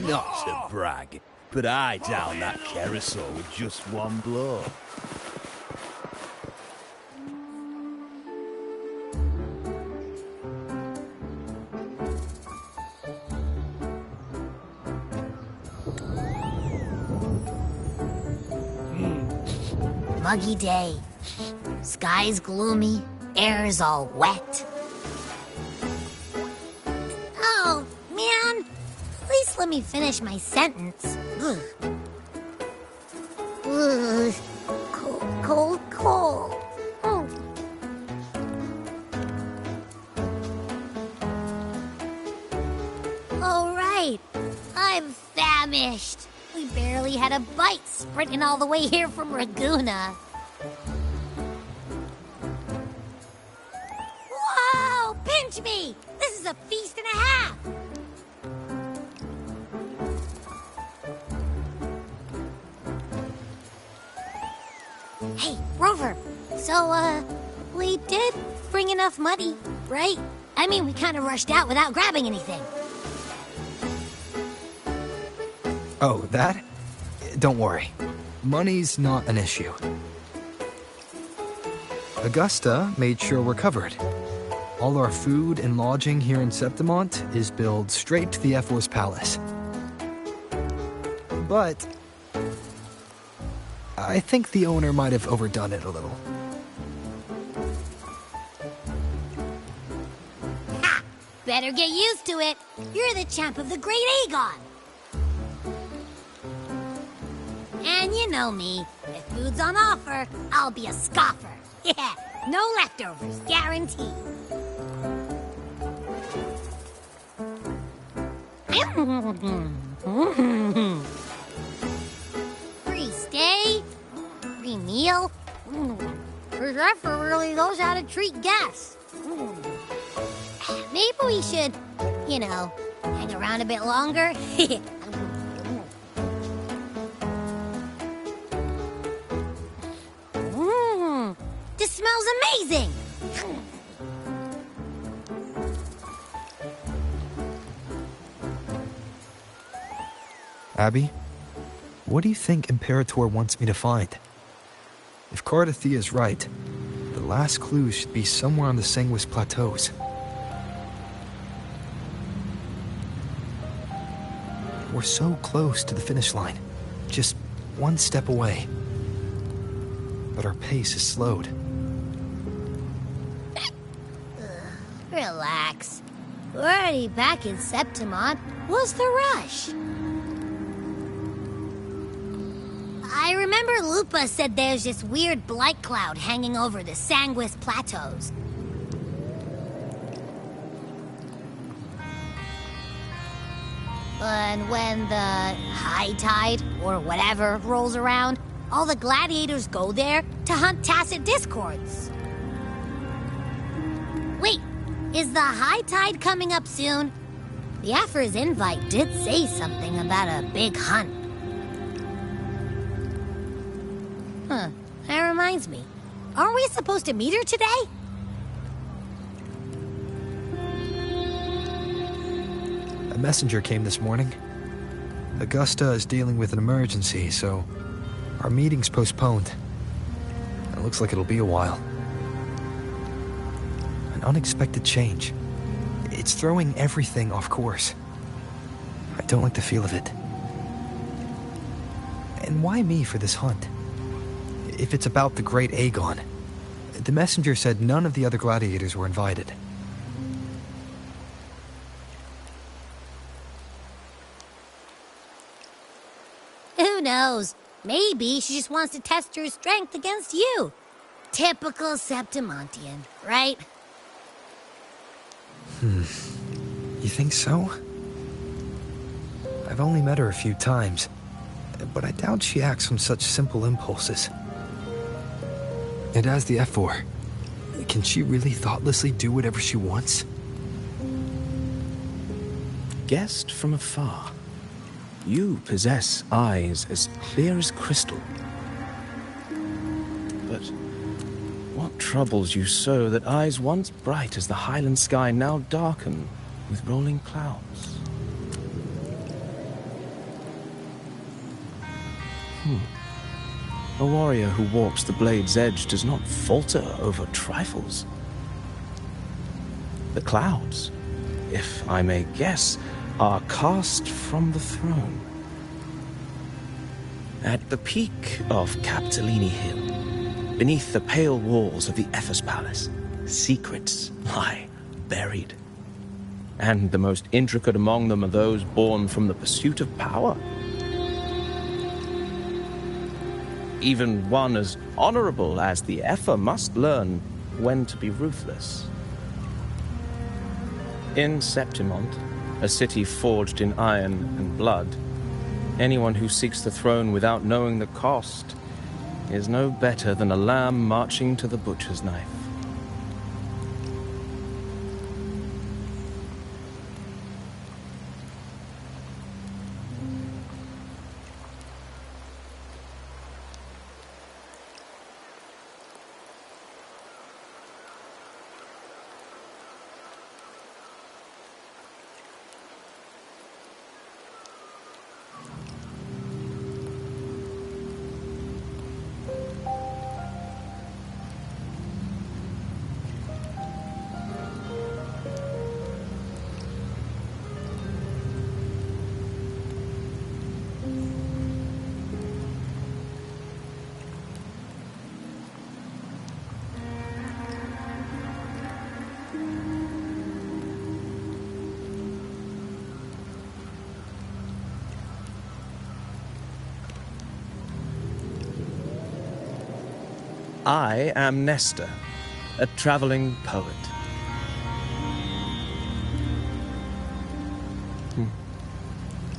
Not to brag, but I downed that carousel with just one blow. Muggy day. Sky's gloomy, air's all wet. Oh, man. At least let me finish my sentence. Ugh. Ugh. Cold, cold, cold. Oh. Oh, right. I'm famished. We barely had a bite sprinting all the way here from Ragoona. Whoa! Pinch me! This is a feast and a half! Hey, Rover. So, we did bring enough money, right? I mean, we kind of rushed out without grabbing anything. Oh, that? Don't worry. Money's not an issue. Augusta made sure we're covered. All our food and lodging here in Septimont is billed straight to the F4's palace. But I think the owner might have overdone it a little. Ha! Better get used to it. You're the champ of the Great Aegon. And you know me. If food's on offer, I'll be a scoffer. Yeah, no leftovers, guaranteed. Free stay, free meal. The chef really knows how to treat guests. Maybe we should, hang around a bit longer. This smells amazing! Abby, what do you think Imperator wants me to find? If Cardathia is right, the last clue should be somewhere on the Segue plateaus. We're so close to the finish line, just one step away. But our pace is slowed. Relax. We're already back in Septimont. What's the rush? I remember Lupa said there's this weird blight cloud hanging over the Segue plateaus. And when the high tide, or whatever, rolls around, all the gladiators go there to hunt tacit discords. Wait, is the high tide coming up soon? The Afra's invite did say something about a big hunt. Huh, that reminds me. Aren't we supposed to meet her today? A messenger came this morning. Augusta is dealing with an emergency, so our meeting's postponed. It looks like it'll be a while. An unexpected change. It's throwing everything off course. I don't like the feel of it. And why me for this hunt? If it's about the Great Aegon, the messenger said none of the other gladiators were invited. Who knows? Maybe she just wants to test her strength against you. Typical Septimontian, right? You think so? I've only met her a few times, but I doubt she acts on such simple impulses. And as the F4, can she really thoughtlessly do whatever she wants? Guessed from afar, you possess eyes as clear as crystal. But what troubles you so that eyes once bright as the highland sky now darken with rolling clouds? A warrior who walks the blade's edge does not falter over trifles. The clouds, if I may guess, are cast from the throne. At the peak of Capitolini Hill, beneath the pale walls of the Ephes Palace, secrets lie buried. And the most intricate among them are those born from the pursuit of power. Even one as honorable as the Epher must learn when to be ruthless. In Septimont, a city forged in iron and blood, anyone who seeks the throne without knowing the cost is no better than a lamb marching to the butcher's knife. I am Nestor, a traveling poet.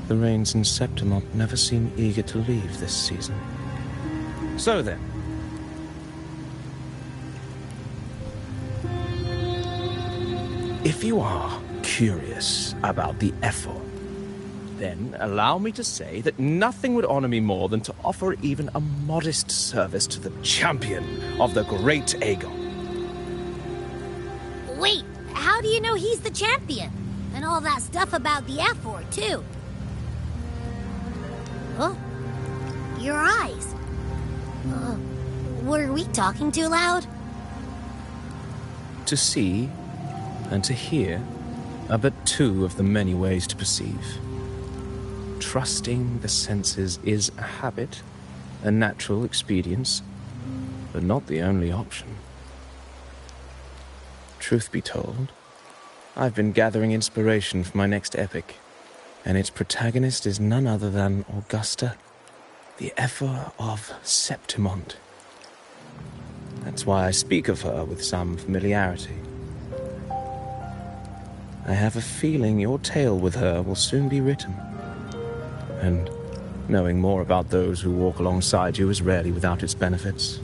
The rains in Septimont never seem eager to leave this season. So then, if you are curious about the Epher, then allow me to say that nothing would honor me more than to offer even a modest service to the champion of the great Aegon. Wait, how do you know he's the champion? And all that stuff about the F4, too. Oh, your eyes. Were we talking too loud? To see and to hear are but two of the many ways to perceive. Trusting the senses is a habit, a natural expedience, but not the only option. Truth be told, I've been gathering inspiration for my next epic, and its protagonist is none other than Augusta, the Epher of Septimont. That's why I speak of her with some familiarity. I have a feeling your tale with her will soon be written. And knowing more about those who walk alongside you is rarely without its benefits.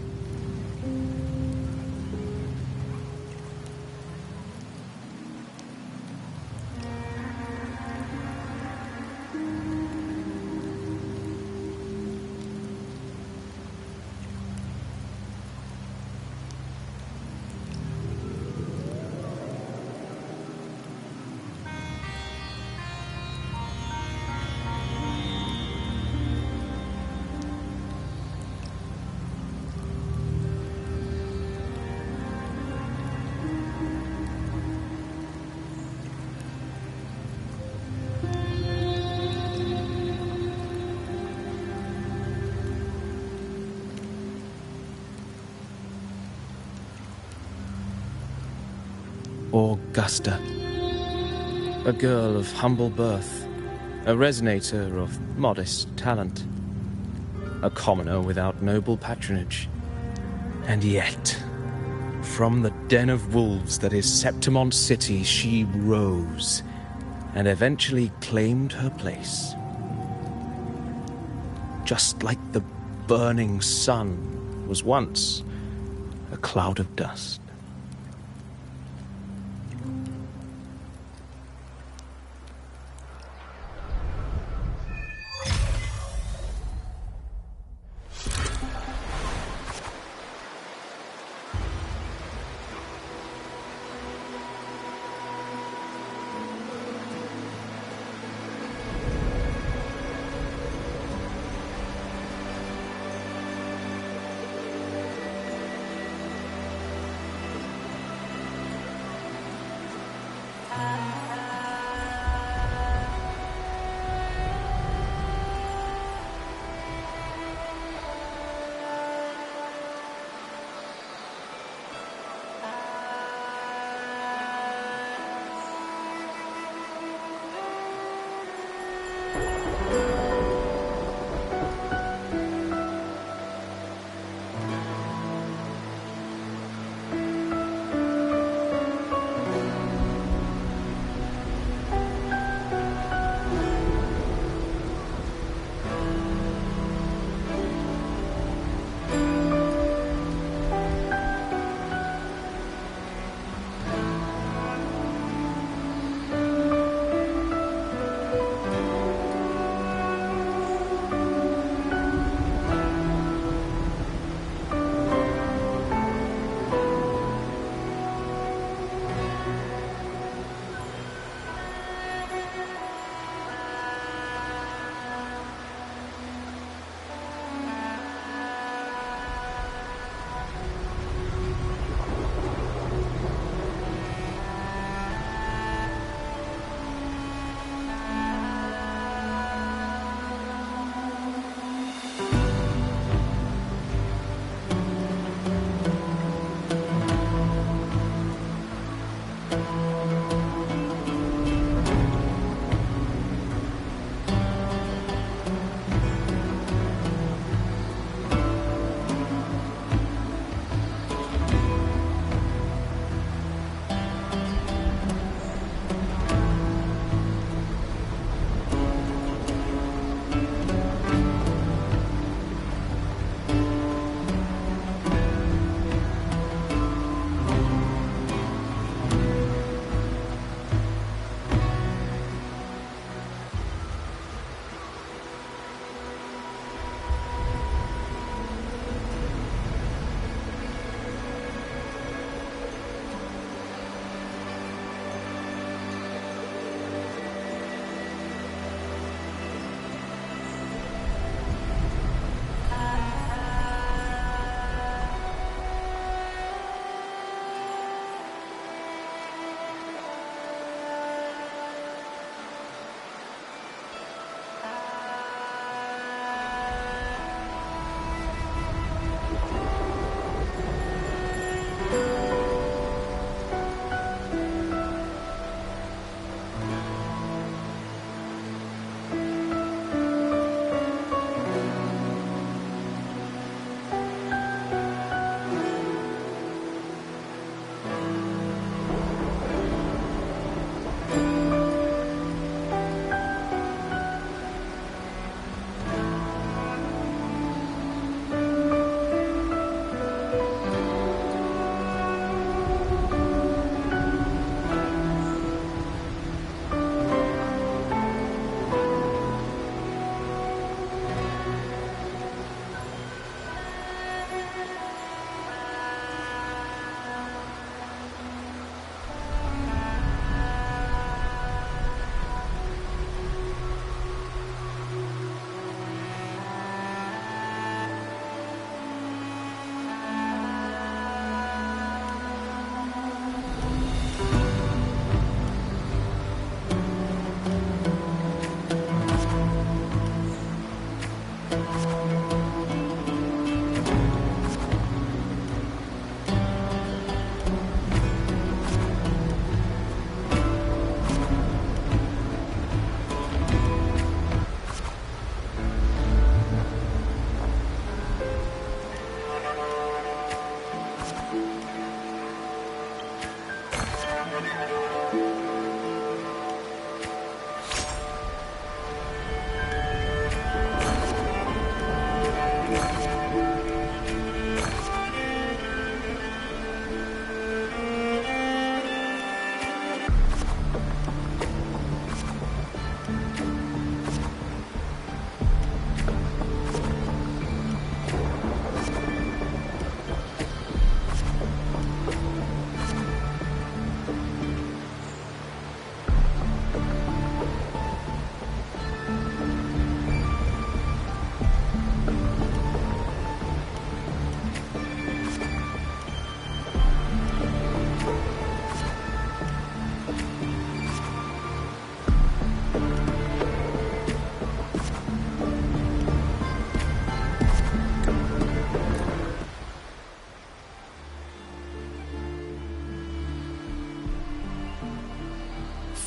Augusta, a girl of humble birth, a resonator of modest talent, a commoner without noble patronage, and yet, from the den of wolves that is Septimont City, she rose and eventually claimed her place. Just like the burning sun was once a cloud of dust.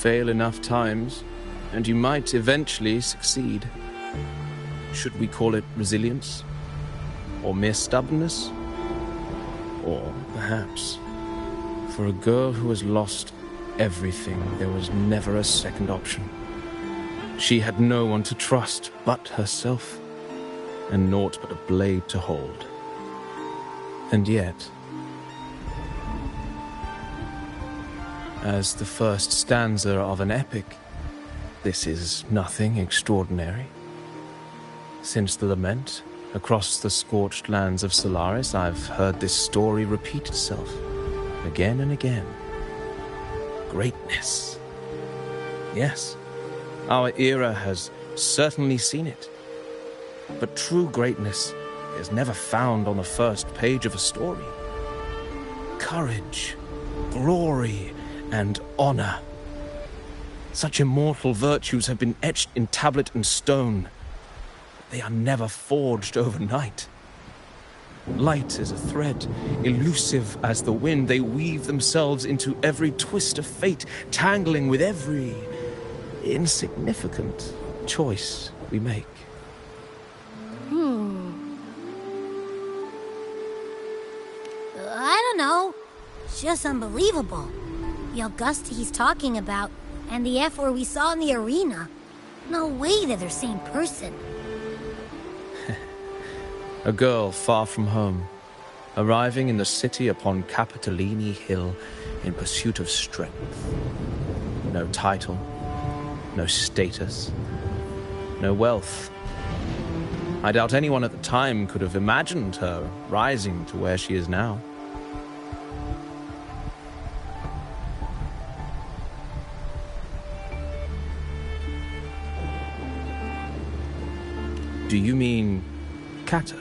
fail enough times, and you might eventually succeed. Should we call it resilience? Or mere stubbornness? Or perhaps, for a girl who has lost everything, there was never a second option. She had no one to trust but herself, and naught but a blade to hold. And yet, as the first stanza of an epic, this is nothing extraordinary. Since the lament, across the scorched lands of Solaris, I've heard this story repeat itself, again and again. Greatness. Yes, our era has certainly seen it. But true greatness is never found on the first page of a story. Courage, glory, and honor. Such immortal virtues have been etched in tablet and stone. They are never forged overnight. Light as a thread, elusive as the wind, they weave themselves into every twist of fate, tangling with every insignificant choice we make. I don't know. It's just unbelievable. The Augusta he's talking about, and the F-4 we saw in the arena. No way they're the same person. A girl far from home, arriving in the city upon Capitolini Hill in pursuit of strength. No title, no status, no wealth. I doubt anyone at the time could have imagined her rising to where she is now. Do you mean Cato?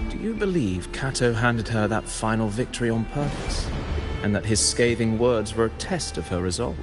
Do you believe Cato handed her that final victory on purpose, and that his scathing words were a test of her resolve?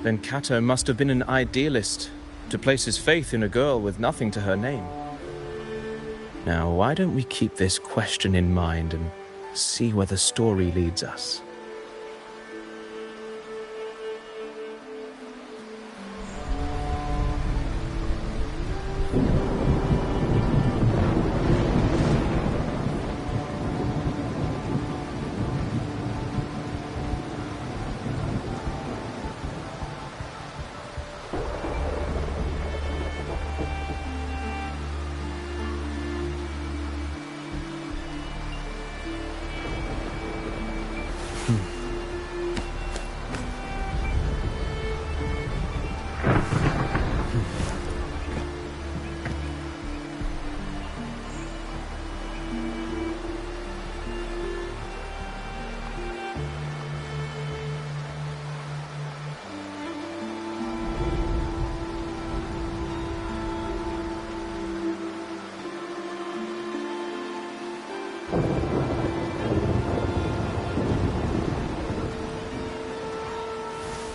Then Cato must have been an idealist, to place his faith in a girl with nothing to her name. Now, why don't we keep this question in mind and see where the story leads us?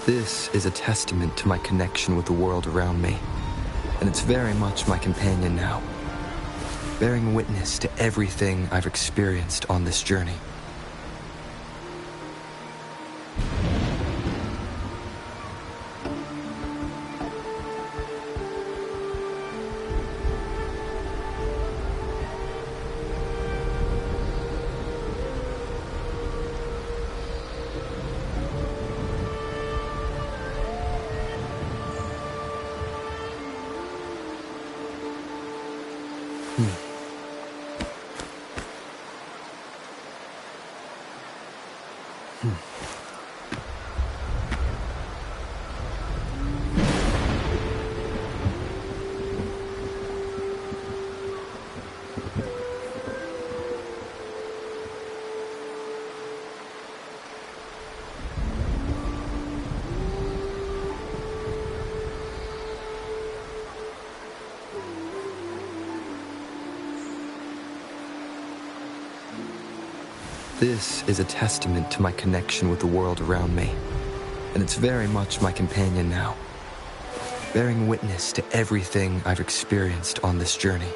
This is a testament to my connection with the world around me, and it's very much my companion now, bearing witness to everything I've experienced on this journey. This is a testament to my connection with the world around me, and it's very much my companion now, bearing witness to everything I've experienced on this journey.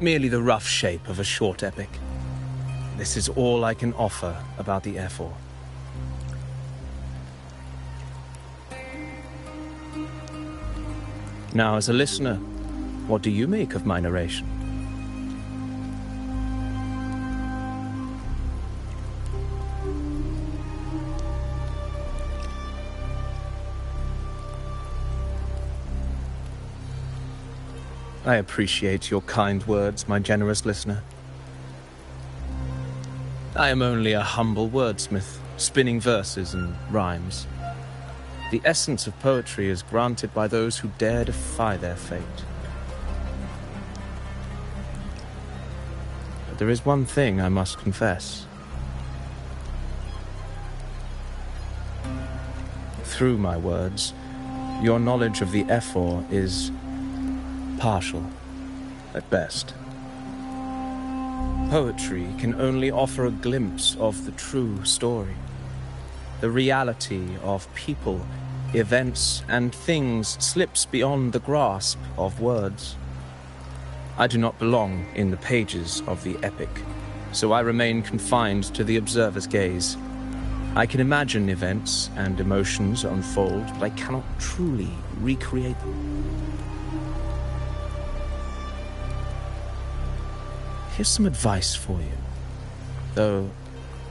Merely the rough shape of a short epic. This is all I can offer about the F4. Now, as a listener, what do you make of my narration? I appreciate your kind words, my generous listener. I am only a humble wordsmith, spinning verses and rhymes. The essence of poetry is granted by those who dare defy their fate. But there is one thing I must confess. Through my words, your knowledge of the F4 is partial, at best. Poetry can only offer a glimpse of the true story, the reality of people, events, and things slips beyond the grasp of words. I do not belong in the pages of the epic, so I remain confined to the observer's gaze. I can imagine events and emotions unfold, but I cannot truly recreate them. Here's some advice for you, though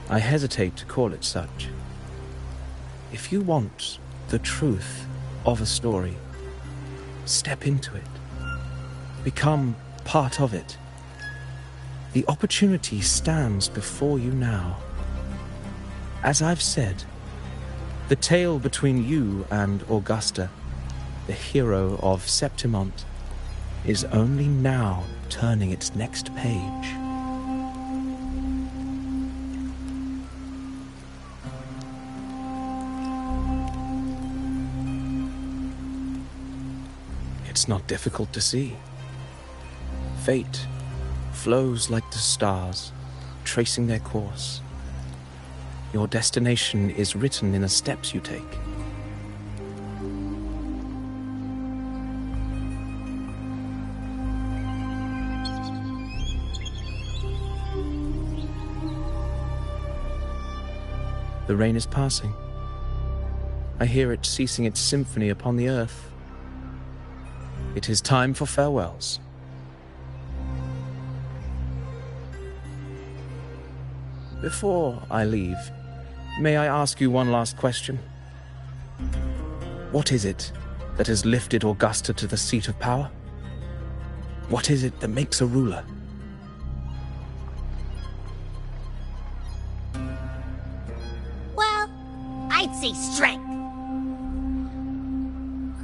I hesitate to call it such. If you want the truth of a story, step into it. Become part of it. The opportunity stands before you now. As I've said, the tale between you and Augusta, the hero of Septimont, is only now turning its next page. It's not difficult to see. Fate flows like the stars, tracing their course. Your destination is written in the steps you take. The rain is passing. I hear it ceasing its symphony upon the earth. It is time for farewells. Before I leave, may I ask you one last question? What is it that has lifted Augusta to the seat of power? What is it that makes a ruler? Well, I'd say strength.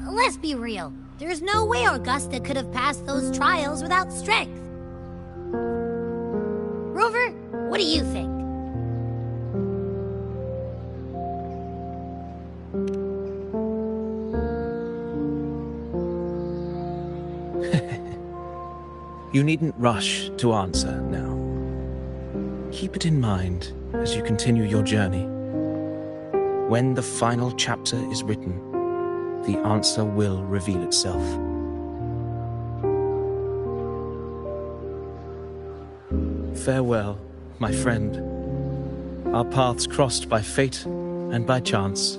Let's be real. There's no way Augusta could have passed those trials without strength. Rover, what do you think? You needn't rush to answer now. Keep it in mind as you continue your journey. When the final chapter is written, the answer will reveal itself. Farewell, my friend. Our paths crossed by fate and by chance.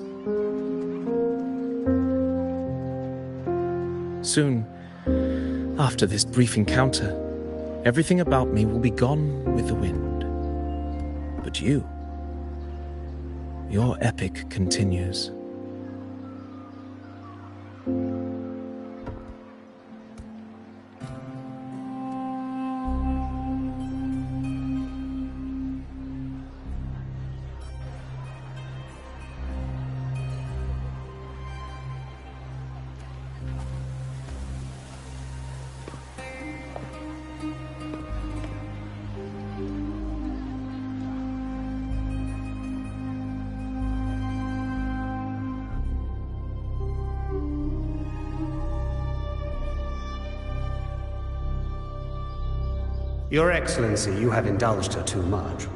Soon, after this brief encounter, everything about me will be gone with the wind. But you, your epic continues. Your Excellency, you have indulged her too much.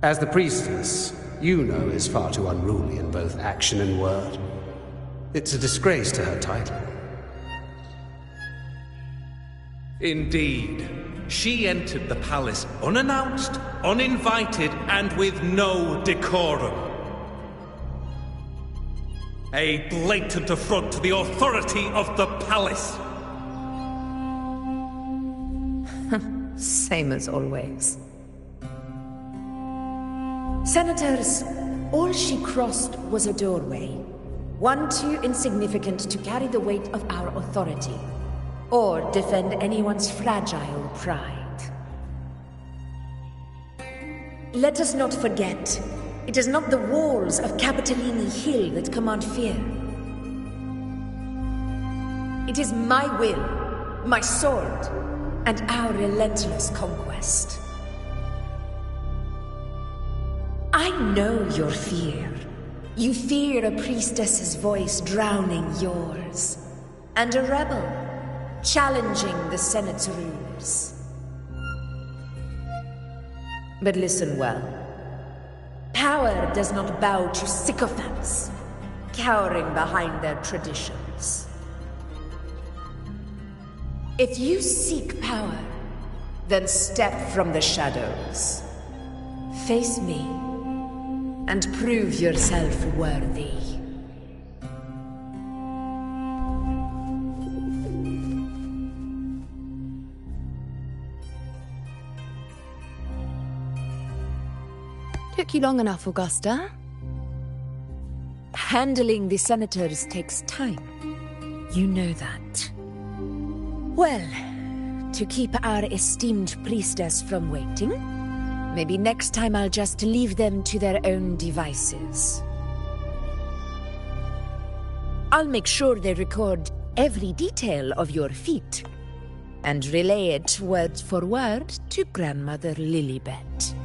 As the priestess, Yuno is far too unruly in both action and word. It's a disgrace to her title. Indeed. She entered the palace unannounced, uninvited, and with no decorum. A blatant affront to the authority of the palace. Same as always. Senators, all she crossed was a doorway. One too insignificant to carry the weight of our authority, or defend anyone's fragile pride. Let us not forget, it is not the walls of Capitolini Hill that command fear. It is my will, my sword, and our relentless conquest. I know your fear. You fear a priestess's voice drowning yours, and a rebel challenging the Senate's rules. But listen well. Power does not bow to sycophants, cowering behind their traditions. If you seek power, then step from the shadows. Face me, and prove yourself worthy. Took you long enough, Augusta. Handling the senators takes time. You know that. Well, to keep our esteemed priestess from waiting, maybe next time I'll just leave them to their own devices. I'll make sure they record every detail of your feat, and relay it word for word to Grandmother Lilibet.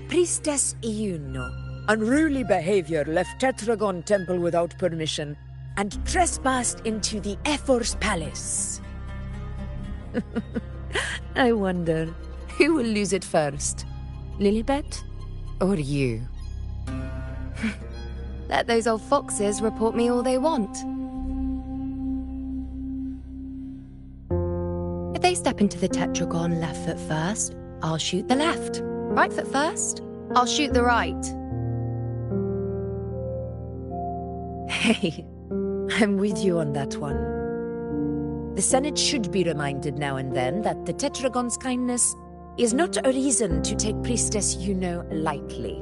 Priestess Yuno, unruly behavior, left Tetragon Temple without permission, and trespassed into the Ephor's palace. I wonder, who will lose it first? Lilibet or you? Let those old foxes report me all they want. If they step into the tetragon left foot first, I'll shoot the left. Right foot first, I'll shoot the right. Hey, I'm with you on that one. The Senate should be reminded now and then that the Tetragon's kindness is not a reason to take Priestess Yuno lightly.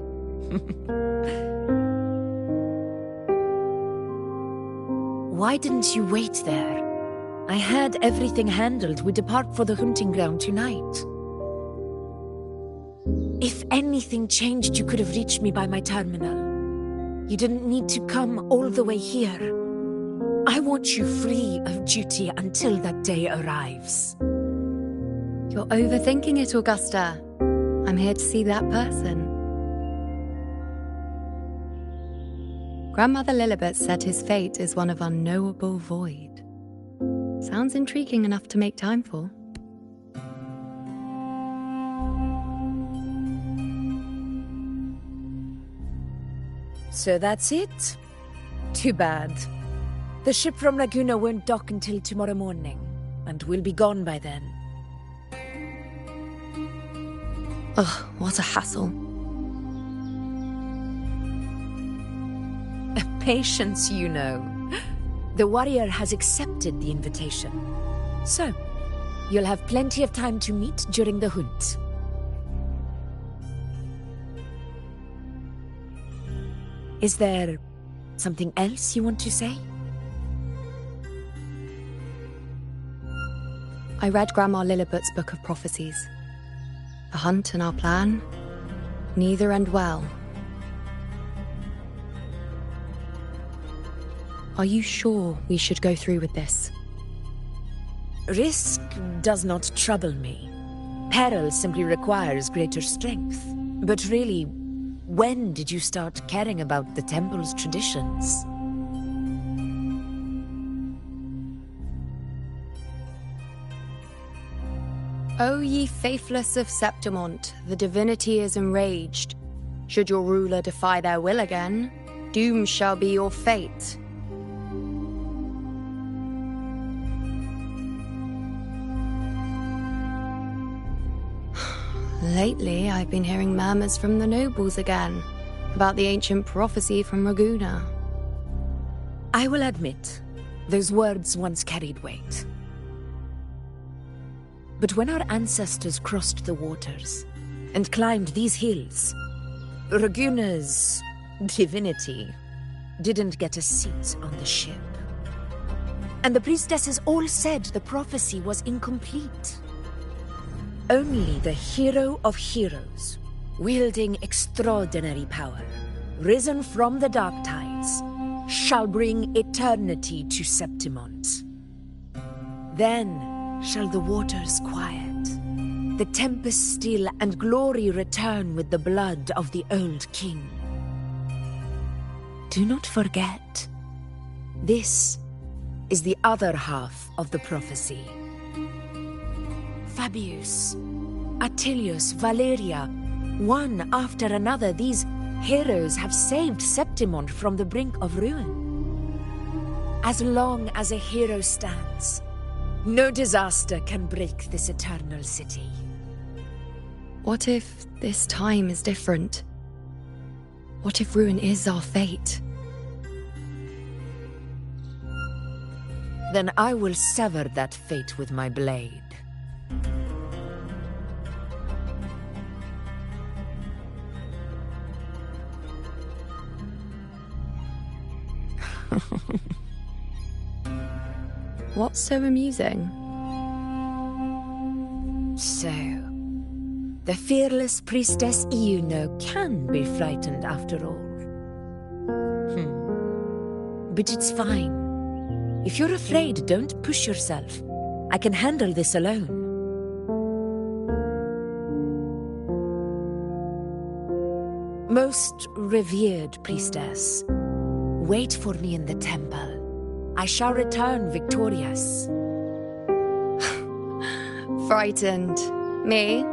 Why didn't you wait there? I had everything handled. We depart for the hunting ground tonight. If anything changed, you could have reached me by my terminal. You didn't need to come all the way here. I want you free of duty until that day arrives. You're overthinking it, Augusta. I'm here to see that person. Grandmother Lilibet said his fate is one of unknowable void. Sounds intriguing enough to make time for. So that's it? Too bad. The ship from Laguna won't dock until tomorrow morning, and we'll be gone by then. Ugh, what a hassle. Patience, you know. The warrior has accepted the invitation. So, you'll have plenty of time to meet during the hunt. Is there something else you want to say? I read Grandma Lilibet's Book of Prophecies. The hunt and our plan, neither end well. Are you sure we should go through with this? Risk does not trouble me. Peril simply requires greater strength. But really, when did you start caring about the temple's traditions? O ye faithless of Septimont, the divinity is enraged. Should your ruler defy their will again, doom shall be your fate. Lately, I've been hearing murmurs from the nobles again, about the ancient prophecy from Raguna. I will admit, those words once carried weight. But when our ancestors crossed the waters and climbed these hills, Raguna's divinity didn't get a seat on the ship. And the priestesses all said the prophecy was incomplete. Only the hero of heroes, wielding extraordinary power, risen from the dark tides, shall bring eternity to Septimont. Then shall the waters quiet, the tempest still, and glory return with the blood of the old king. Do not forget, this is the other half of the prophecy. Fabius, Attilius, Valeria, one after another, these heroes have saved Septimont from the brink of ruin. As long as a hero stands, no disaster can break this eternal city. What if this time is different? What if ruin is our fate? Then I will sever that fate with my blade. What's so amusing? So, the fearless priestess Iuno can be frightened after all. But it's fine. If you're afraid, don't push yourself. I can handle this alone. Most revered priestess, wait for me in the temple. I shall return victorious. Frightened. Me?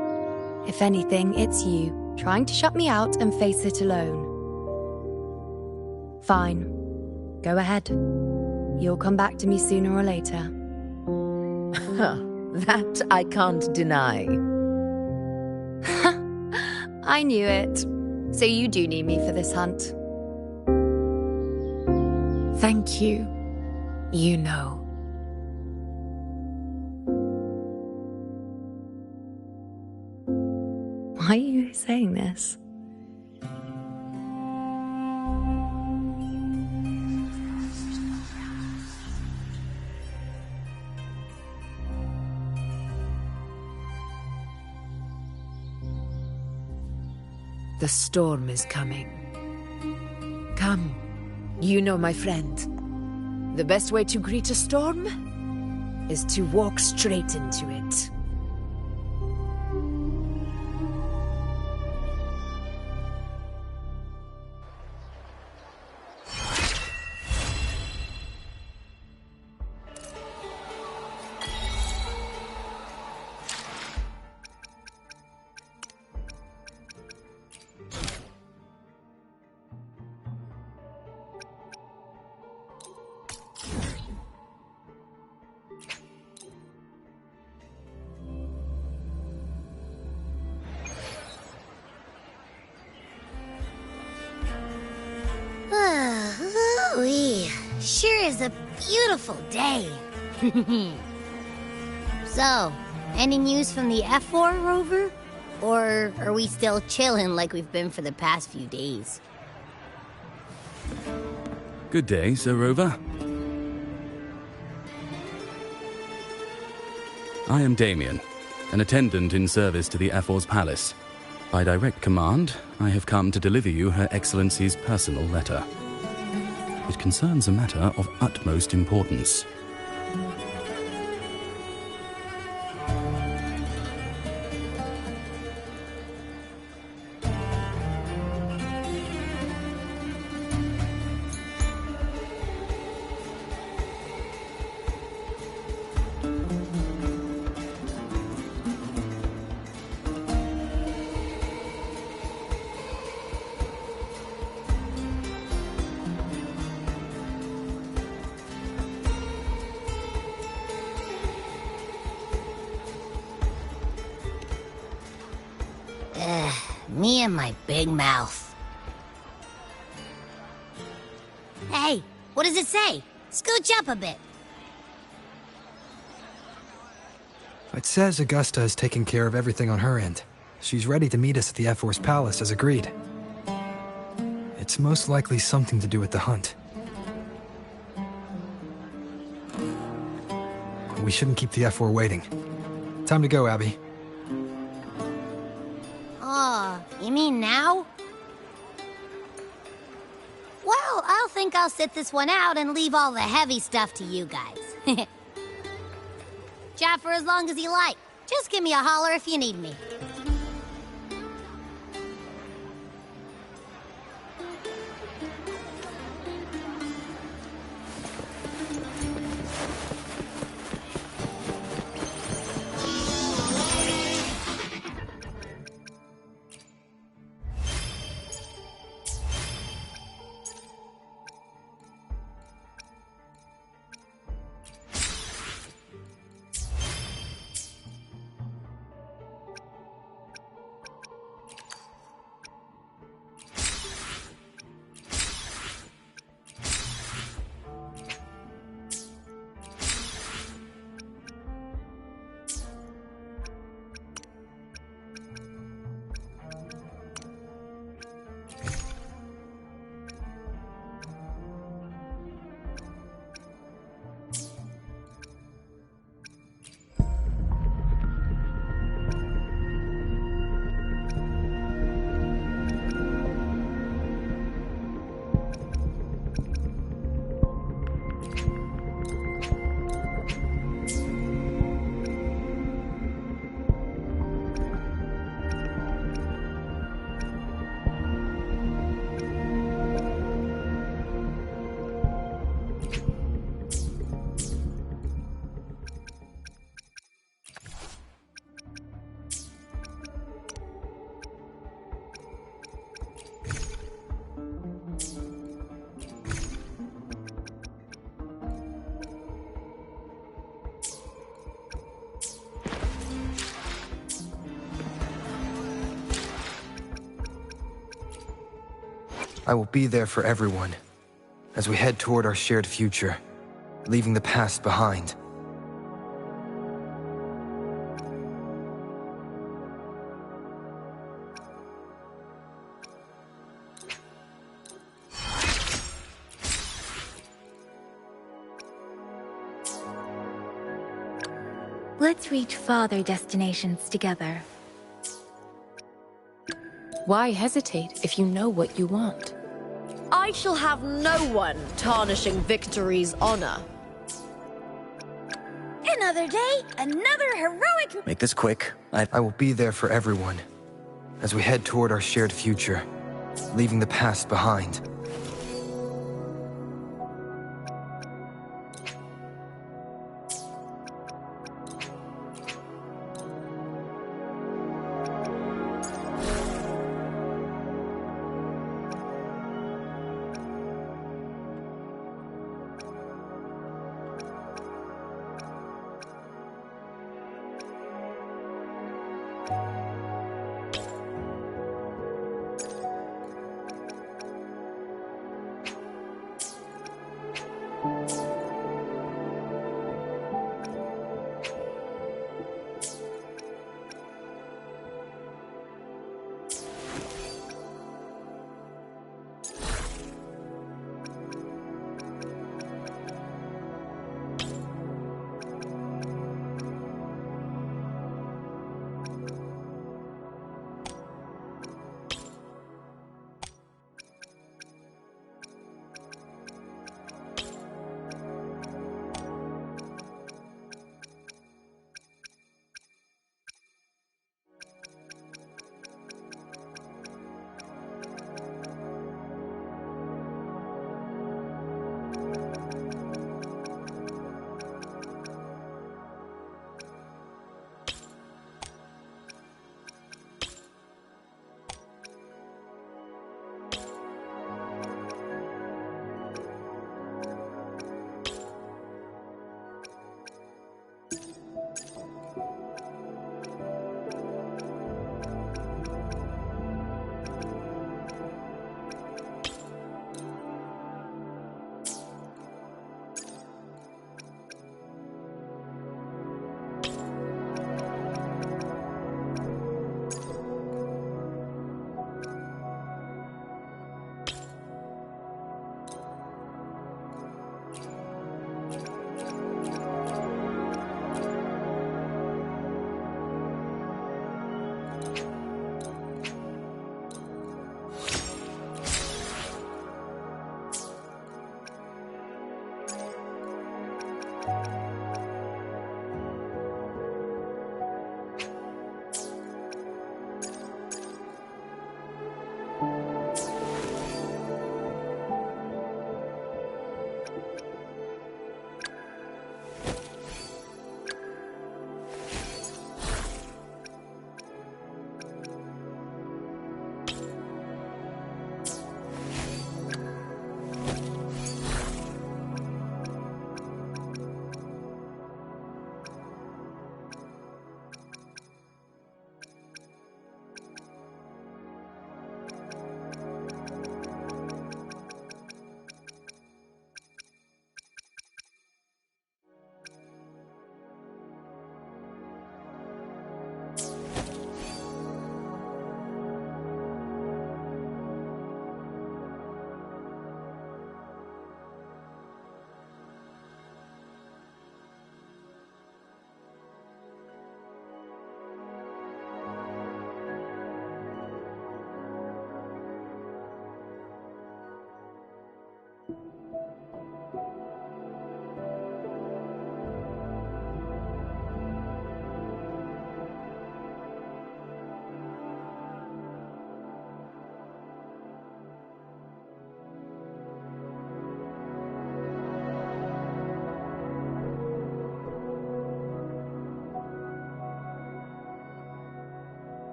If anything, it's you, trying to shut me out and face it alone. Fine. Go ahead. You'll come back to me sooner or later. That I can't deny. I knew it. So you do need me for this hunt. Thank you. You know. Why are you saying this? The storm is coming. Come, you know, my friend. The best way to greet a storm is to walk straight into it. Sure is a beautiful day. So, any news from the F4 rover? Or are we still chilling like we've been for the past few days? Good day, Sir Rover. I am Damien, an attendant in service to the F4's palace. By direct command, I have come to deliver you Her Excellency's personal letter. It concerns a matter of utmost importance. Me and my big mouth. Hey, what does it say? Scooch up a bit. It says Augusta is taking care of everything on her end. She's ready to meet us at the F-Force Palace as agreed. It's most likely something to do with the hunt. We shouldn't keep the F4 waiting. Time to go, Abby. Oh, you mean now? Well, I'll think I'll sit this one out and leave all the heavy stuff to you guys. Chat for as long as you like. Just give me a holler if you need me. I will be there for everyone as we head toward our shared future, leaving the past behind. Let's reach farther destinations together. Why hesitate if you know what you want? I shall have no one tarnishing Victory's honor. Another day, another heroic... Make this quick. I will be there for everyone as we head toward our shared future, leaving the past behind.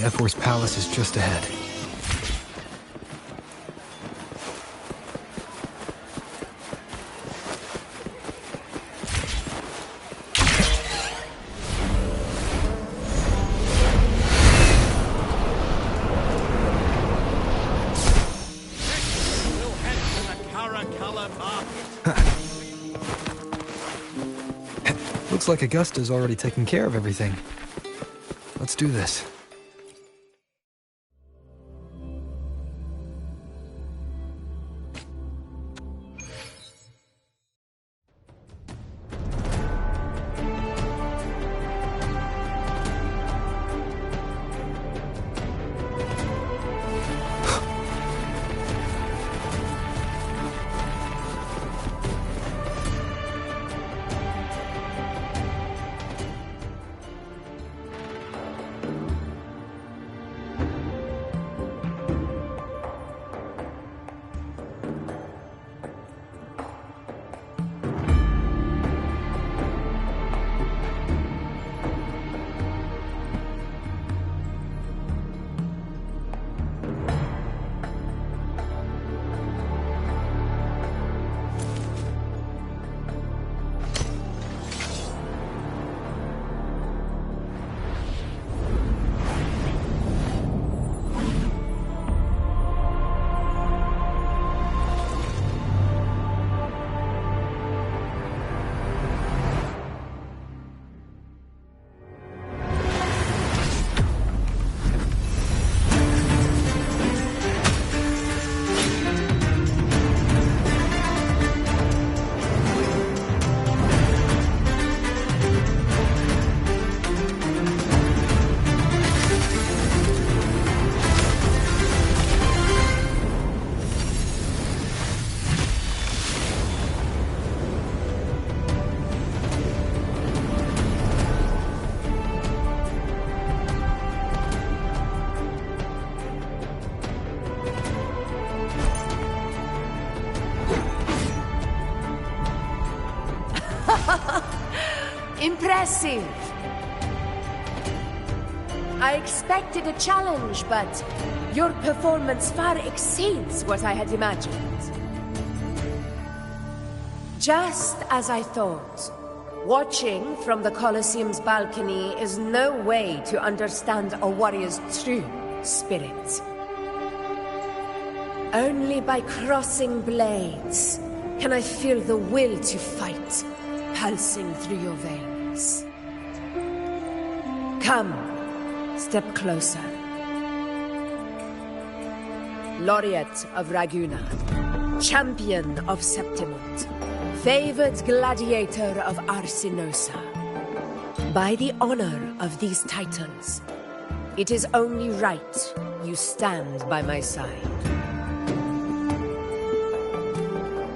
The F-Force Palace is just ahead. Looks like Augusta's already taken care of everything. Let's do this. Impressive! I expected a challenge, but your performance far exceeds what I had imagined. Just as I thought, watching from the Colosseum's balcony is no way to understand a warrior's true spirit. Only by crossing blades can I feel the will to fight pulsing through your veins. Come, step closer. Laureate of Raguna, champion of Septimont, favored gladiator of Arsinosa. By the honor of these titles, it is only right you stand by my side.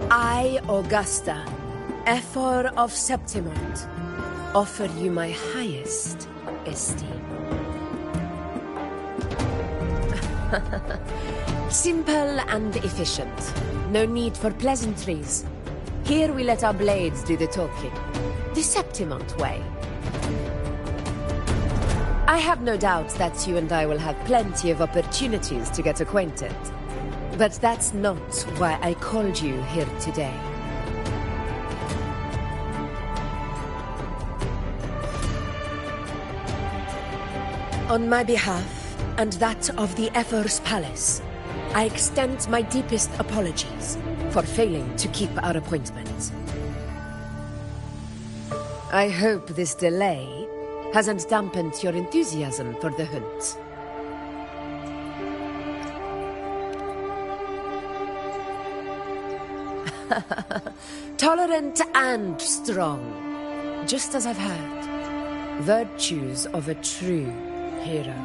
I, Augusta, Ephor of Septimont, offer you my highest esteem. Simple and efficient. No need for pleasantries. Here we let our blades do the talking. The Septimont way. I have no doubt that you and I will have plenty of opportunities to get acquainted. But that's not why I called you here today. On my behalf, and that of the Ephor's Palace, I extend my deepest apologies for failing to keep our appointment. I hope this delay hasn't dampened your enthusiasm for the hunt. Tolerant and strong, just as I've heard. Virtues of a true hero.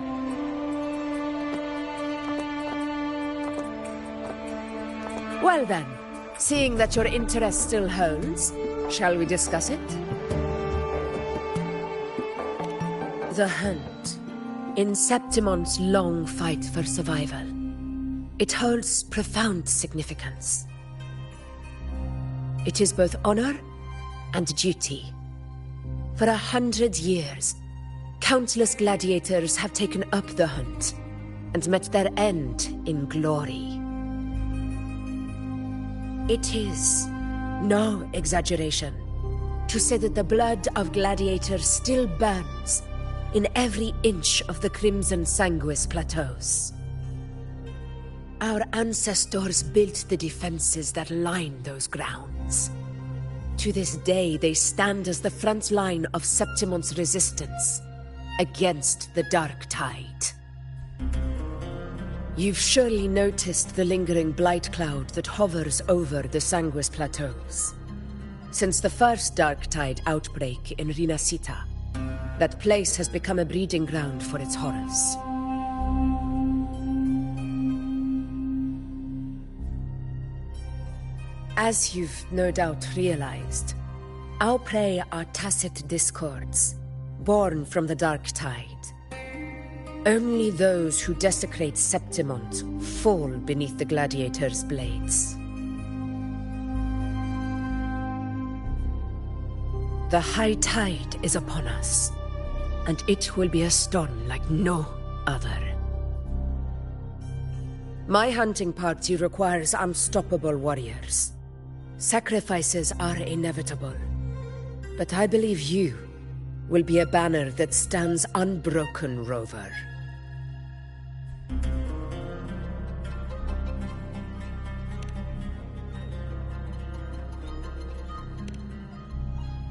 Well then, seeing that your interest still holds, shall we discuss it? The hunt. In Septimont's long fight for survival, it holds profound significance. It is both honor and duty. For 100 years, Countless gladiators have taken up the hunt and met their end in glory. It is no exaggeration to say that the blood of gladiators still burns in every inch of the Crimson Sanguis plateaus. Our ancestors built the defenses that line those grounds. To this day, they stand as the front line of Septimon's resistance against the Dark Tide. You've surely noticed the lingering blight cloud that hovers over the Sanguis plateaus. Since the first Dark Tide outbreak in Rinascita, that place has become a breeding ground for its horrors. As you've no doubt realized, our prey are tacit discords, born from the Dark Tide. Only those who desecrate Septimont fall beneath the gladiators' blades. The high tide is upon us, and it will be a storm like no other. My hunting party requires unstoppable warriors. Sacrifices are inevitable, but I believe you will be a banner that stands unbroken, Rover.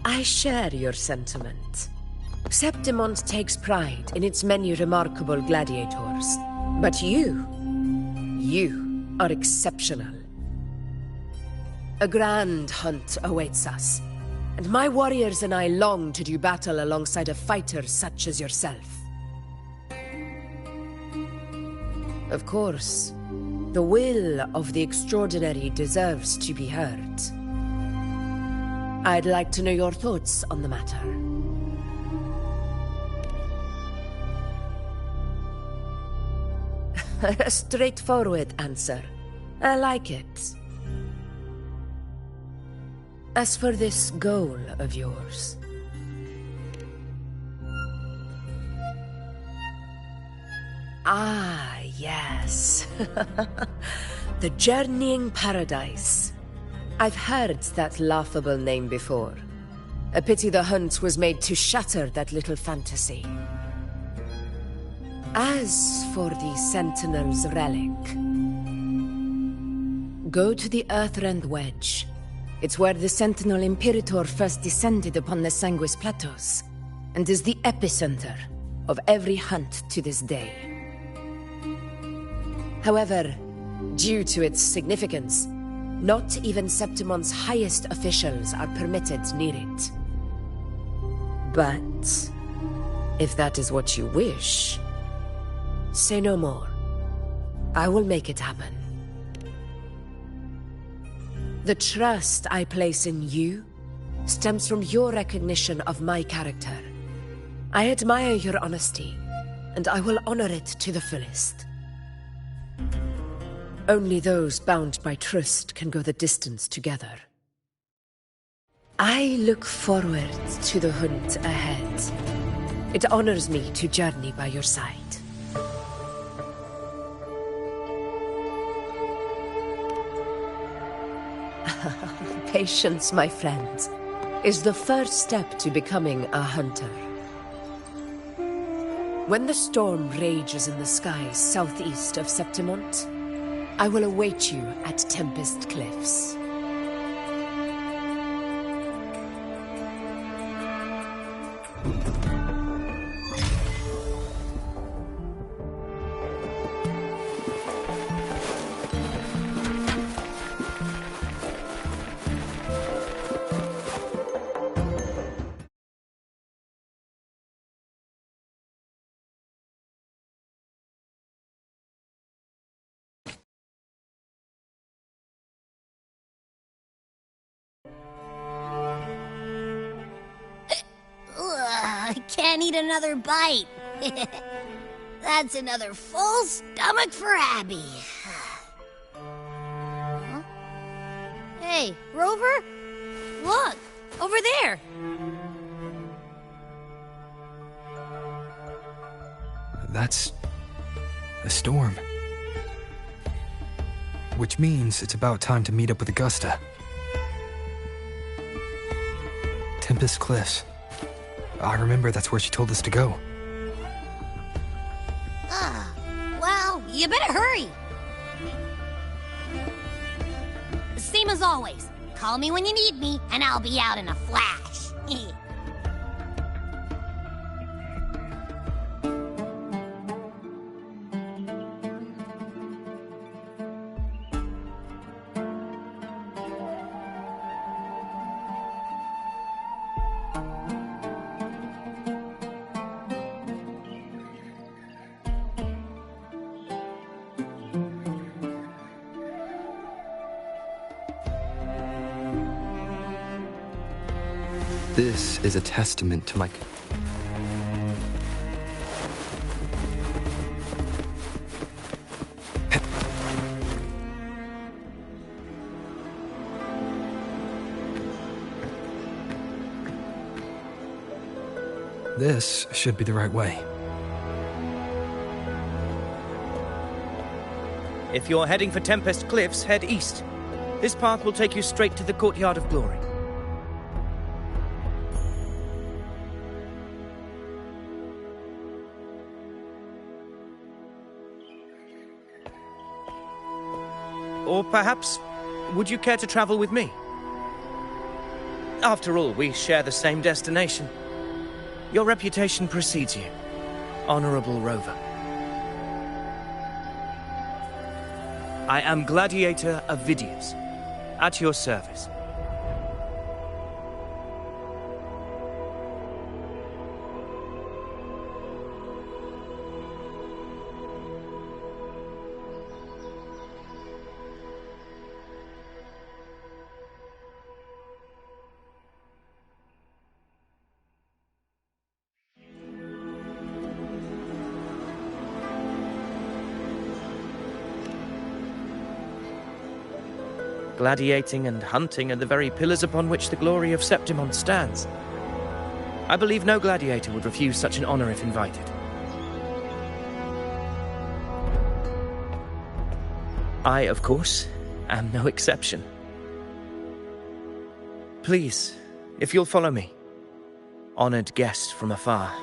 I share your sentiment. Septimont takes pride in its many remarkable gladiators, but you are exceptional. A grand hunt awaits us, and my warriors and I long to do battle alongside a fighter such as yourself. Of course, the will of the extraordinary deserves to be heard. I'd like to know your thoughts on the matter. A straightforward answer. I like it. As for this goal of yours... Ah, yes. The Journeying Paradise. I've heard that laughable name before. A pity the hunt was made to shatter that little fantasy. As for the Sentinel's relic... Go to the Earthrend Wedge. It's where the Sentinel Imperator first descended upon the Sanguis Plateaus, and is the epicenter of every hunt to this day. However, due to its significance, not even Septimon's highest officials are permitted near it. But if that is what you wish, say no more. I will make it happen. The trust I place in you stems from your recognition of my character. I admire your honesty, and I will honor it to the fullest. Only those bound by trust can go the distance together. I look forward to the hunt ahead. It honors me to journey by your side. Patience, my friend, is the first step to becoming a hunter. When the storm rages in the skies southeast of Septimont, I will await you at Tempest Cliffs. I can't eat another bite. That's another full stomach for Abby. Huh? Hey, Rover? Look, over there. that's a storm. Which means it's about time to meet up with Augusta. Tempest Cliffs. I remember that's where she told us to go. Well, you better hurry. Same as always. Call me when you need me, and I'll be out in a flash. This is a testament to my... This should be the right way. If you're heading for Tempest Cliffs, head east. This path will take you straight to the Courtyard of Glory. Or perhaps, would you care to travel with me? After all, we share the same destination. Your reputation precedes you, Honorable Rover. I am Gladiator Avidius, at your service. Gladiating and hunting are the very pillars upon which the glory of Septimon stands. I believe no gladiator would refuse such an honor if invited. I, of course, am no exception. Please, if you'll follow me, honored guest from afar.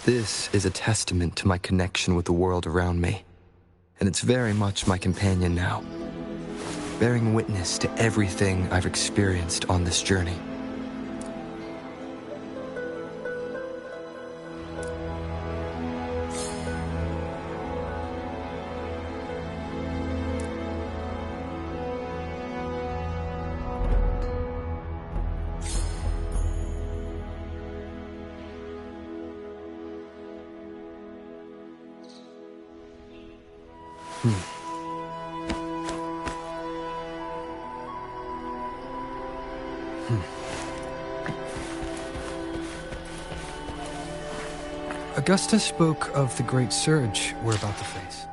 This is a testament to my connection with the world around me, and it's very much my companion now, bearing witness to everything I've experienced on this journey. Augusta spoke of the great surge we're about to face.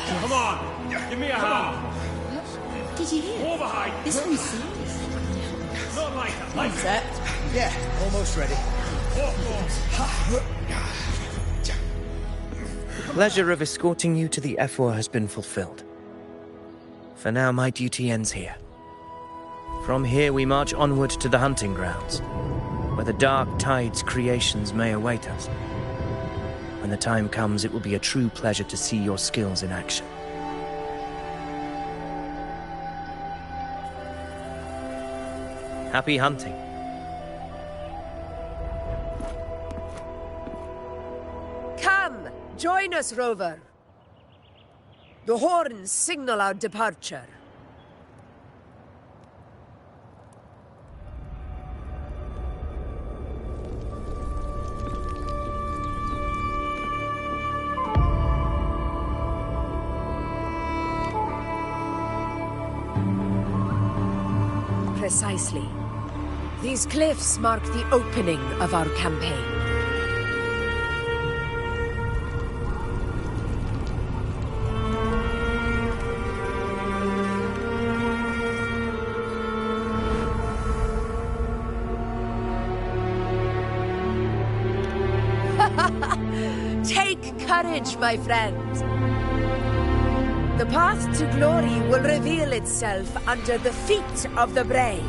Come on! Give me a hand! Did you hear? Overhide! This one's serious. Not like Set? Yeah, almost ready. The pleasure of escorting you to the F4 has been fulfilled. For now, my duty ends here. From here, we march onward to the hunting grounds, where the Dark Tide's creations may await us. When the time comes, it will be a true pleasure to see your skills in action. Happy hunting. Come, join us, Rover. The horns signal our departure. Precisely. These cliffs mark the opening of our campaign. Take courage, my friend. The path to glory will reveal itself under the feet of the brave.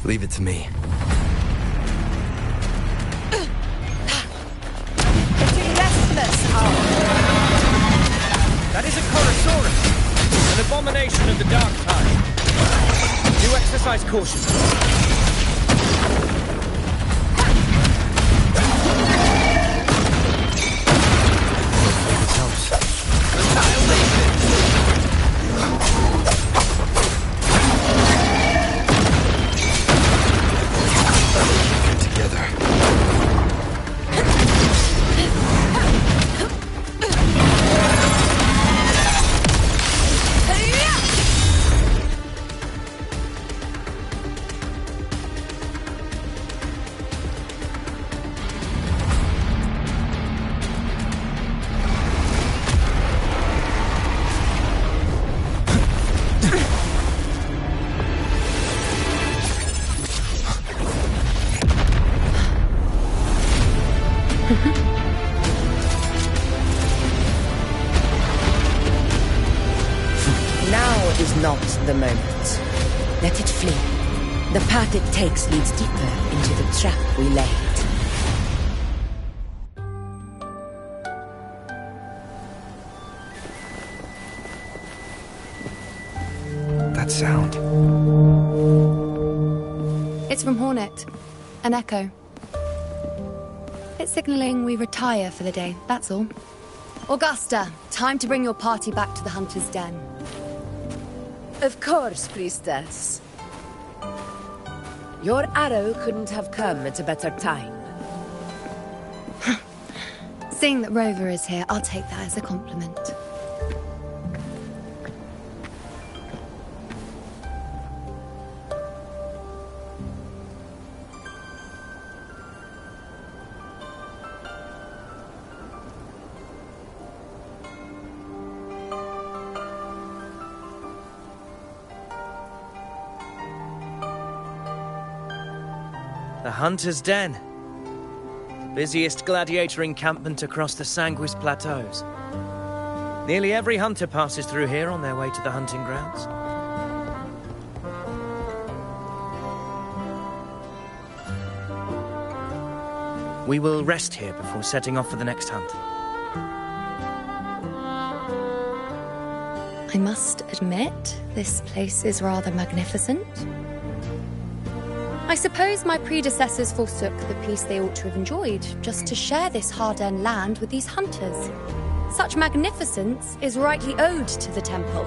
Leave it to me. Getting restless, That is a Chorosaurus, an abomination of the Dark Tide. Do exercise caution. is not the moment. Let it flee. The path it takes leads deeper into the trap we laid. That sound. It's from Hornet. An echo. It's signaling we retire for the day, that's all. Augusta, time to bring your party back to the Hunter's Den. Of course, priestess. Your arrow couldn't have come at a better time. Seeing that Rover is here, I'll take that as a compliment. The Hunter's Den. The busiest gladiator encampment across the Sanguis Plateaus. Nearly every hunter passes through here on their way to the hunting grounds. We will rest here before setting off for the next hunt. I must admit, this place is rather magnificent. I suppose my predecessors forsook the peace they ought to have enjoyed, just to share this hard-earned land with these hunters. Such magnificence is rightly owed to the temple.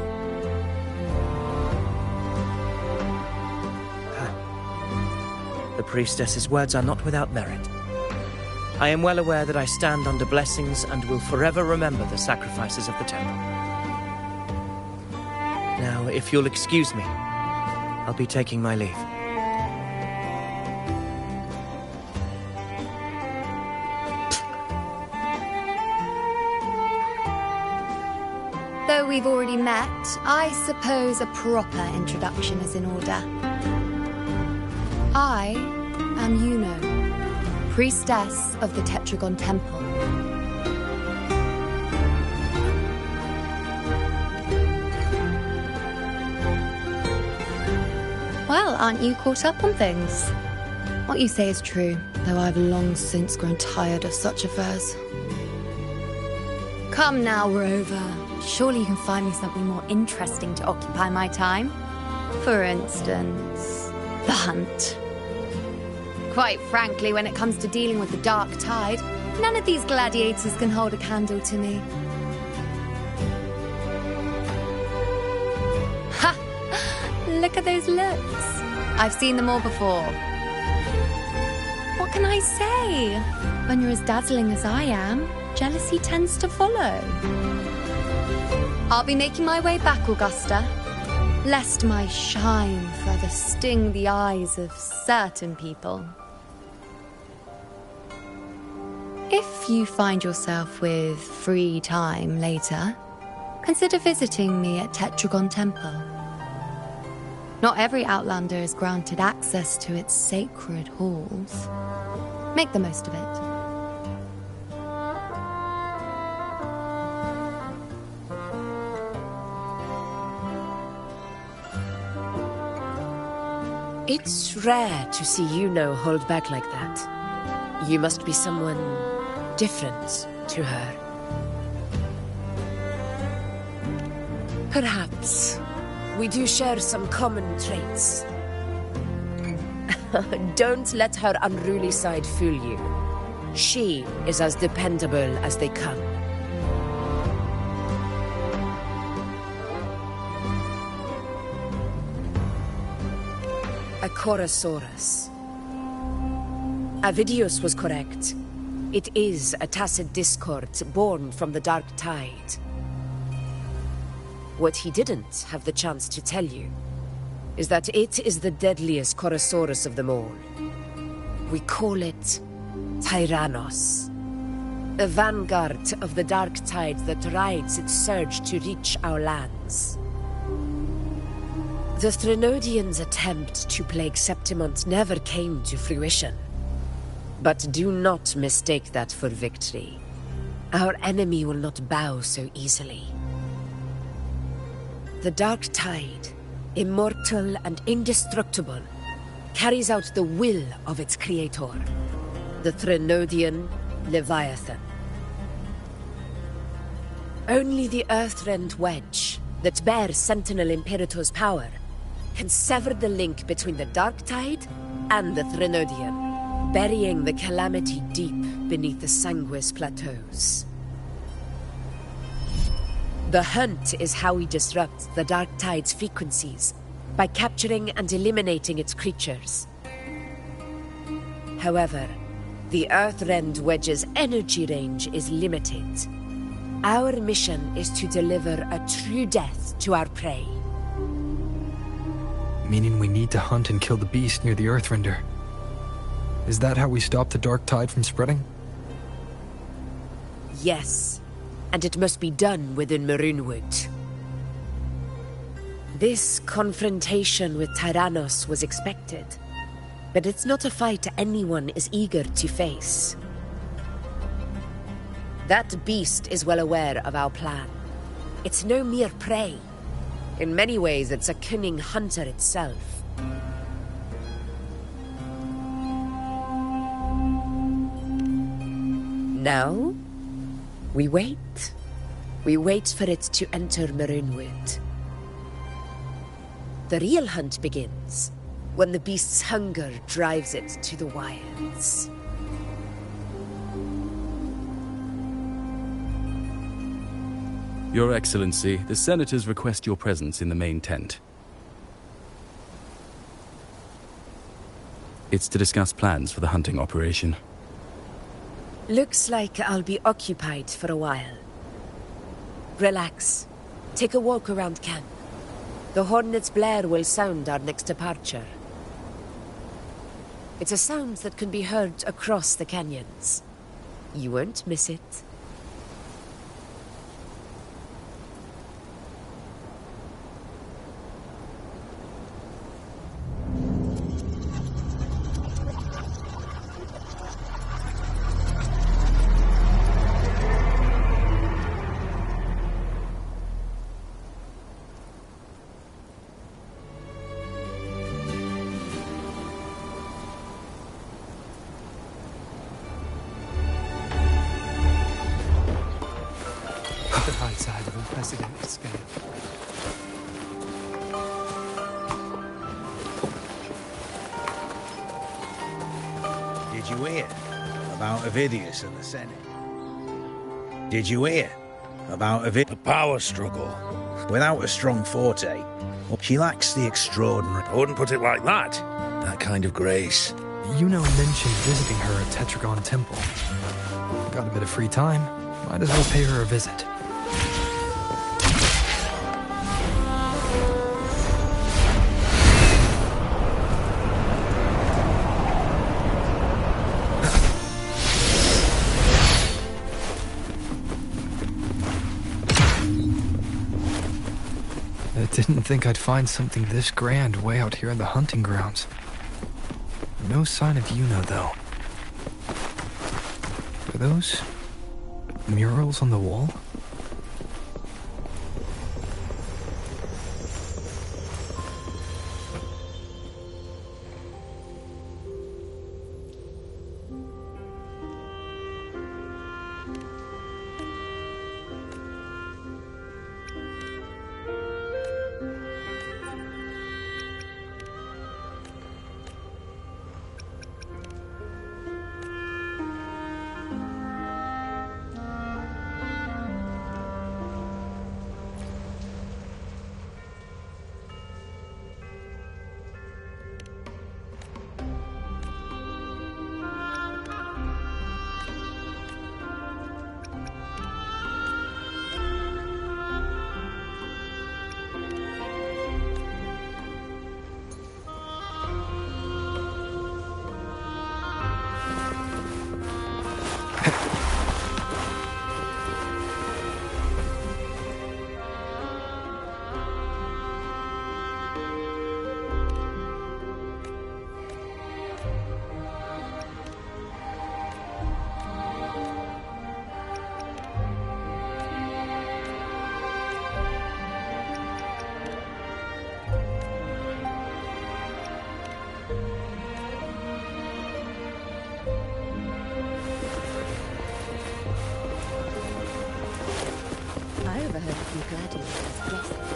The priestess's words are not without merit. I am well aware that I stand under blessings and will forever remember the sacrifices of the temple. Now, if you'll excuse me, I'll be taking my leave. Though we've already met, I suppose a proper introduction is in order. I am Yuno, priestess of the Tetragon Temple. Well, aren't you caught up on things? What you say is true, though I've long since grown tired of such affairs. Come now, Rover. Surely you can find me something more interesting to occupy my time. For instance, the hunt. Quite frankly, when it comes to dealing with the dark tide, none of these gladiators can hold a candle to me. Ha! Look at those looks. I've seen them all before. What can I say? When you're as dazzling as I am, jealousy tends to follow. I'll be making my way back, Augusta, lest my shine further sting the eyes of certain people. If you find yourself with free time later, consider visiting me at Tetragon Temple. Not every Outlander is granted access to its sacred halls. Make the most of it. It's rare to see Yuno hold back like that. You must be someone different to her. Perhaps we do share some common traits. Don't let her unruly side fool you. She is as dependable as they come. A Chorosaurus. Avidius was correct. It is a tacit discord born from the dark tide. What he didn't have the chance to tell you is that it is the deadliest Chorosaurus of them all. We call it Tyrannos, a vanguard of the dark tide that rides its surge to reach our lands. The Threnodians' attempt to plague Septimont never came to fruition. But do not mistake that for victory. Our enemy will not bow so easily. The dark tide, immortal and indestructible, carries out the will of its creator, the Threnodian Leviathan. Only the Earthrend Wedge, that bears Sentinel Imperator's power, can sever the link between the dark tide and the Threnodian, burying the calamity deep beneath the Sanguis plateaus. The hunt is how we disrupt the dark tide's frequencies, by capturing and eliminating its creatures. However, the Earthrend Wedge's energy range is limited. Our mission is to deliver a true death to our prey. Meaning we need to hunt and kill the beast near the Earthrender. Is that how we stop the dark tide from spreading? Yes, and it must be done within Maroonwood. This confrontation with Tyrannos was expected, but it's not a fight anyone is eager to face. That beast is well aware of our plan. It's no mere prey. In many ways, it's a cunning hunter itself. Now, we wait. We wait for it to enter Maroonwood. The real hunt begins when the beast's hunger drives it to the wilds. Your Excellency, the Senators request your presence in the main tent. It's to discuss plans for the hunting operation. Looks like I'll be occupied for a while. Relax. Take a walk around camp. The hornet's blare will sound our next departure. It's a sound that can be heard across the canyons. You won't miss it. The high side of unprecedented scale. Did you hear about Avidius and the Senate? Did you hear about the power struggle? Without a strong forte, she lacks the extraordinary. I wouldn't put it like that. That kind of grace. Yuno mentioned visiting her at Tetragon Temple. Got a bit of free time. Might as well pay her a visit. I didn't think I'd find something this grand way out here in the hunting grounds. No sign of Yuno, though. Are those murals on the wall? I overheard a few gladiators guessing.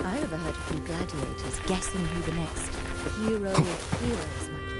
I overheard a few gladiators guessing who the next hero of heroes might be.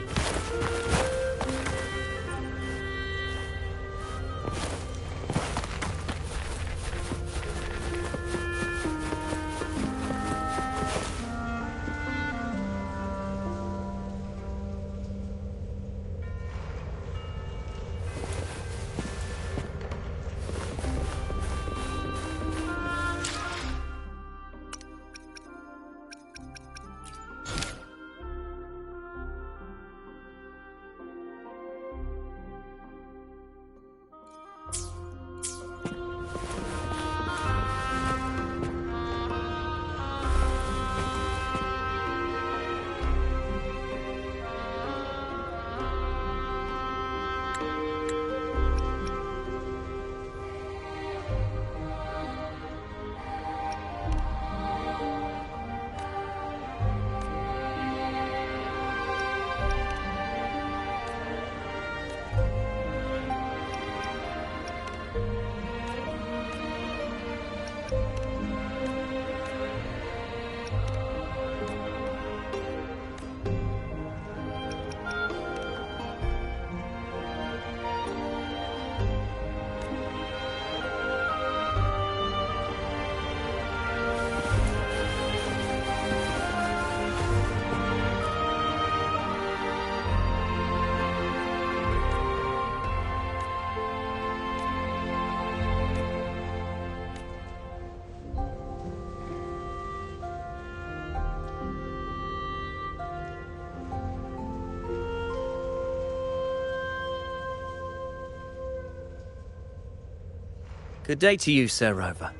Good day to you, Sir Rover.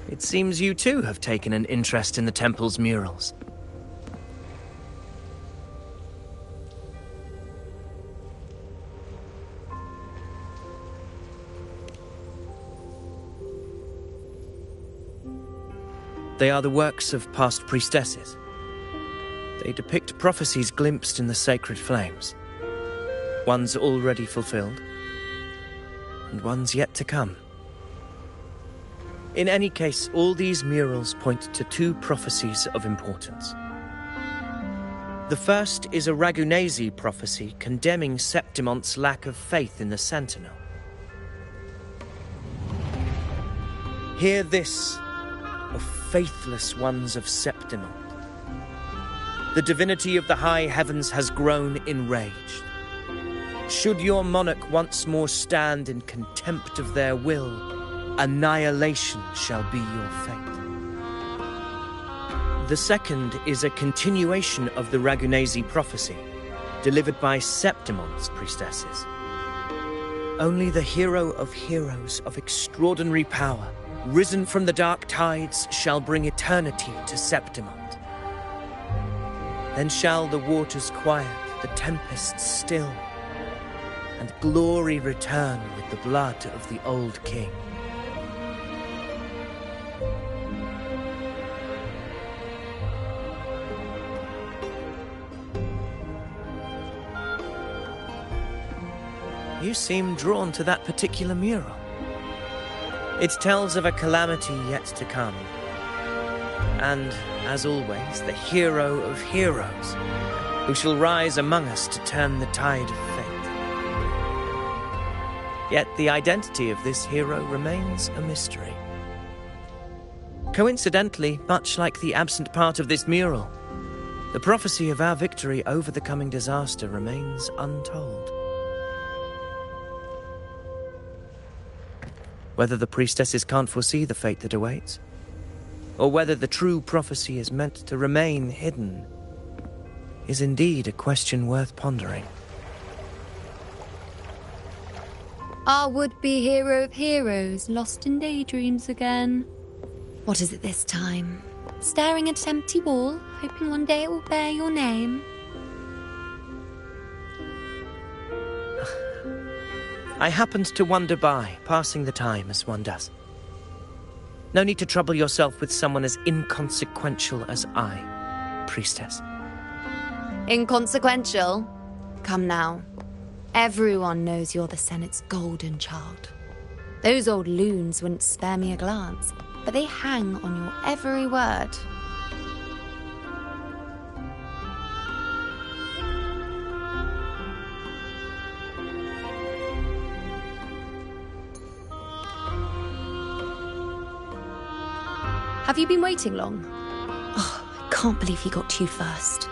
It seems you too have taken an interest in the temple's murals. They are the works of past priestesses. They depict prophecies glimpsed in the sacred flames. Ones already fulfilled, and ones yet to come. In any case, all these murals point to two prophecies of importance. The first is a Ragunesi prophecy condemning Septimonte's lack of faith in the Sentinel. Hear this, O faithless ones of Septimont. The divinity of the high heavens has grown enraged. Should your monarch once more stand in contempt of their will, annihilation shall be your fate. The second is a continuation of the Ragunesi prophecy, delivered by Septimonte's priestesses. Only the hero of heroes of extraordinary power, risen from the dark tides, shall bring eternity to Septimont. Then shall the waters quiet, the tempests still, and glory return with the blood of the old king. You seem drawn to that particular mural. It tells of a calamity yet to come. And, as always, the hero of heroes, who shall rise among us to turn the tide of fate. Yet the identity of this hero remains a mystery. Coincidentally, much like the absent part of this mural, The prophecy of our victory over the coming disaster remains untold. Whether the priestesses can't foresee the fate that awaits, or whether the true prophecy is meant to remain hidden, is indeed a question worth pondering. Our would-be hero of heroes, lost in daydreams again. What is it this time? Staring at an empty wall, hoping one day it will bear your name? I happened to wander by, passing the time as one does. No need to trouble yourself with someone as inconsequential as I, priestess. Inconsequential? Come now. Everyone knows you're the Senate's golden child. Those old loons wouldn't spare me a glance, but they hang on your every word. Have you been waiting long? Oh, I can't believe he got to you first.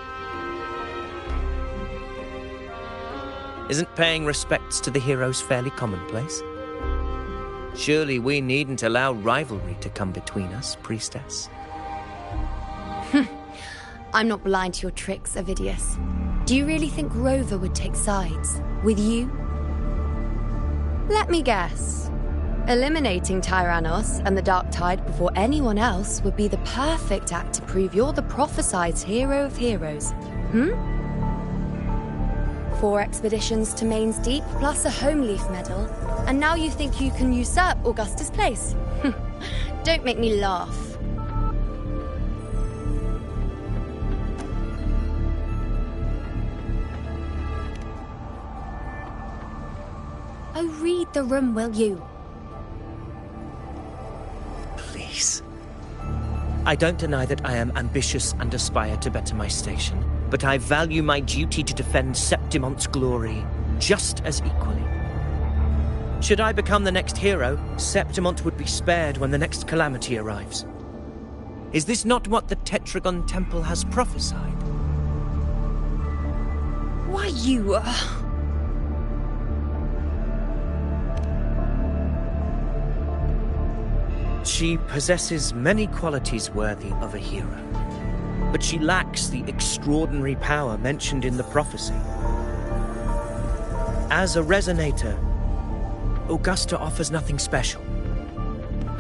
Isn't paying respects to the heroes fairly commonplace? Surely we needn't allow rivalry to come between us, priestess. I'm not blind to your tricks, Avidius. Do you really think Rover would take sides? With you? Let me guess. Eliminating Tyrannos and the Dark Tide before anyone else would be the perfect act to prove you're the prophesied hero of heroes. 4 expeditions to Main's Deep, plus a Home Leaf medal, and now you think you can usurp Augustus' place? Don't make me laugh. Oh, read the room, will you? Please. I don't deny that I am ambitious and aspire to better my station, but I value my duty to defend Septimont's glory just as equally. Should I become the next hero, Septimont would be spared when the next calamity arrives. Is this not what the Tetragon Temple has prophesied? Why, you... She possesses many qualities worthy of a hero, but she lacks the extraordinary power mentioned in the prophecy. As a resonator, Augusta offers nothing special.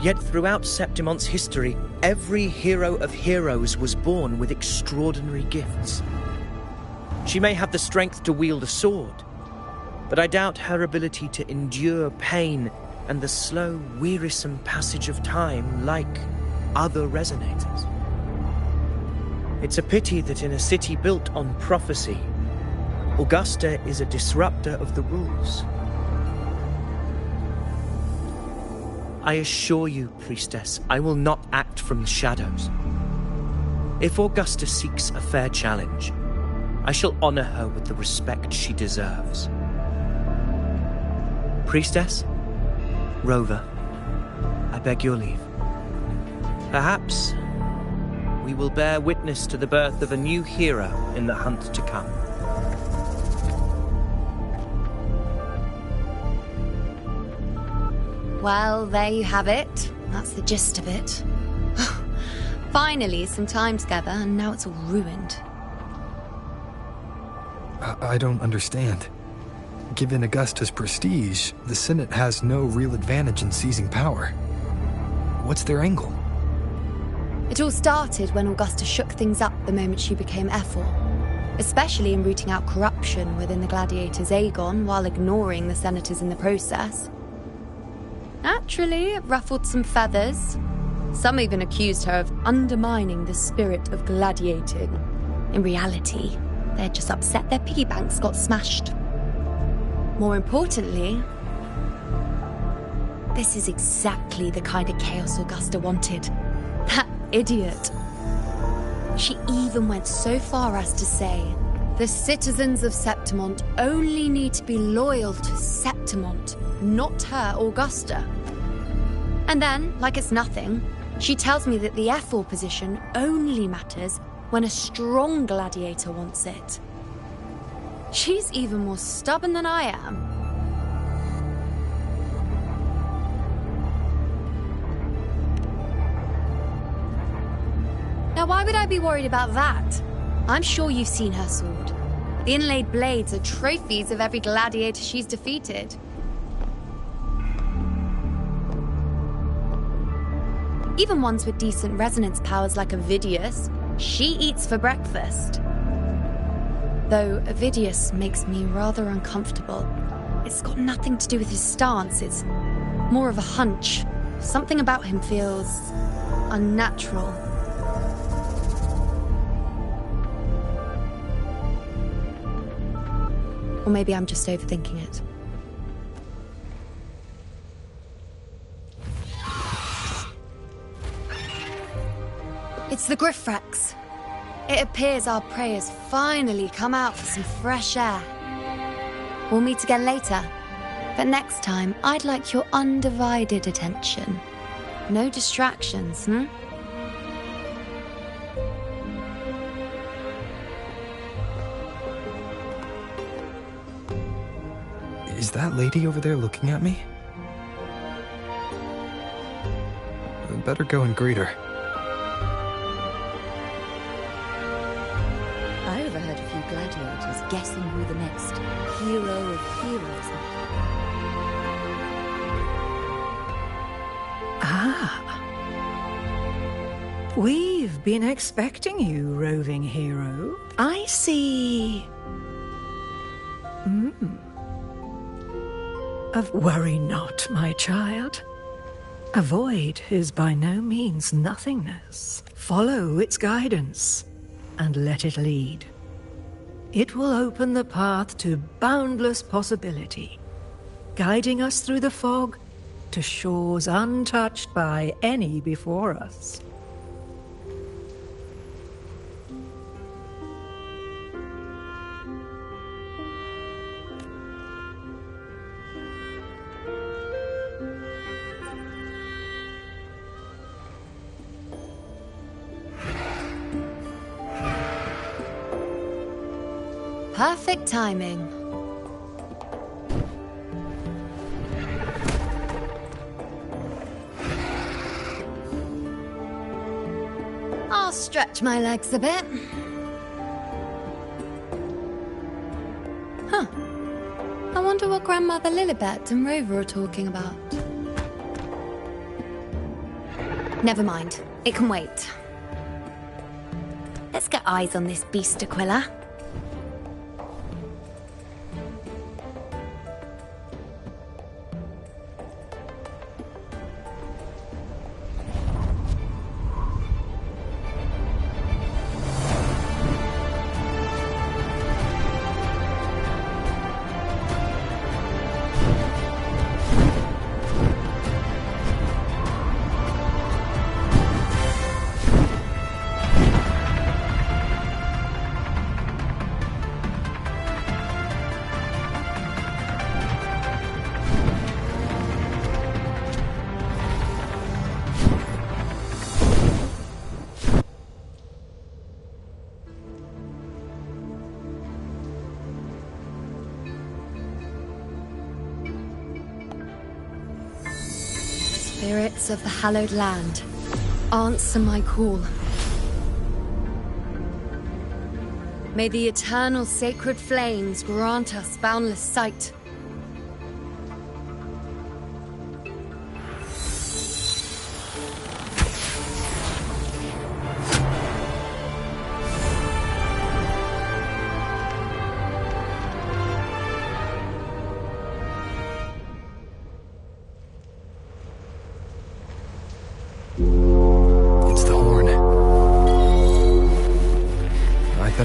Yet throughout Septimont's history, every hero of heroes was born with extraordinary gifts. She may have the strength to wield a sword, but I doubt her ability to endure pain and the slow, wearisome passage of time like other resonators. It's a pity that in a city built on prophecy, Augusta is a disruptor of the rules. I assure you, priestess, I will not act from the shadows. If Augusta seeks a fair challenge, I shall honor her with the respect she deserves. Priestess? Rover, I beg your leave. Perhaps we will bear witness to the birth of a new hero in the hunt to come. Well, there you have it. That's the gist of it. Finally, some time together, and now it's all ruined. I don't understand. Given Augusta's prestige, the Senate has no real advantage in seizing power. What's their angle? It all started when Augusta shook things up the moment she became Ephor, especially in rooting out corruption within the gladiators Aegon while ignoring the senators in the process. Naturally, it ruffled some feathers. Some even accused her of undermining the spirit of gladiating. In reality, they're just upset their piggy banks got smashed. More importantly, this is exactly the kind of chaos Augusta wanted. That idiot. She even went so far as to say, the citizens of Septimont only need to be loyal to Septimont, not her, Augusta. And then, like it's nothing, she tells me that the Ephor position only matters when a strong gladiator wants it. She's even more stubborn than I am. Now, why would I be worried about that? I'm sure you've seen her sword. The inlaid blades are trophies of every gladiator she's defeated. Even ones with decent resonance powers like Avidius, she eats for breakfast. Though Avidius makes me rather uncomfortable. It's got nothing to do with his stance, it's more of a hunch. Something about him feels unnatural. Or maybe I'm just overthinking it. It's the Griffrax. It appears our prey has finally come out for some fresh air. We'll meet again later. But next time, I'd like your undivided attention. No distractions, Is that lady over there looking at me? I'd better go and greet her. I overheard a few gladiators guessing who the next hero of heroes might be. We've been expecting you, roving hero. I see. Worry not, my child. A void is by no means nothingness. Follow its guidance, and let it lead. It will open the path to boundless possibility, guiding us through the fog to shores untouched by any before us. Perfect timing. I'll stretch my legs a bit. Huh. I wonder what Grandmother Lilibet and Rover are talking about. Never mind. It can wait. Let's get eyes on this beast, Aquila. Spirits of the hallowed land, answer my call. May the eternal sacred flames grant us boundless sight.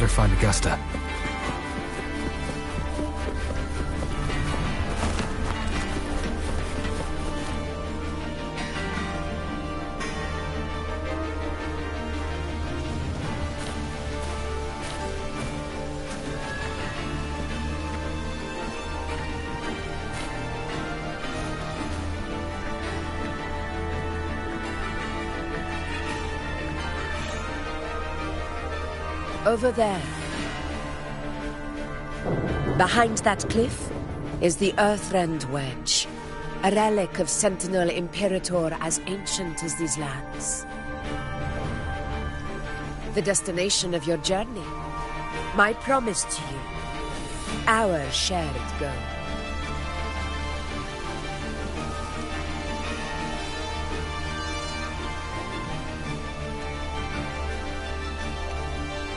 Find Augusta. Over there. Behind that cliff is the Earthrend Wedge, a relic of Sentinel Imperator as ancient as these lands. The destination of your journey, my promise to you, our shared goal.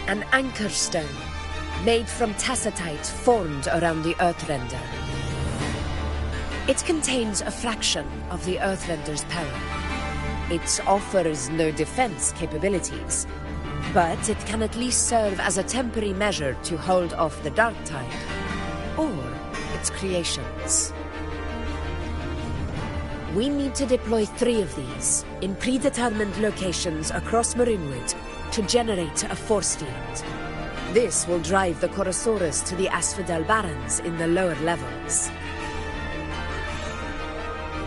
An anchor stone, made from tacitite formed around the Earthrender. It contains a fraction of the Earthrender's power. It offers no defense capabilities, but it can at least serve as a temporary measure to hold off the dark tide, or its creations. We need to deploy 3 of these in predetermined locations across Marinwood to generate a force field. This will drive the Chorosaurus to the Asphodel Barrens in the lower levels.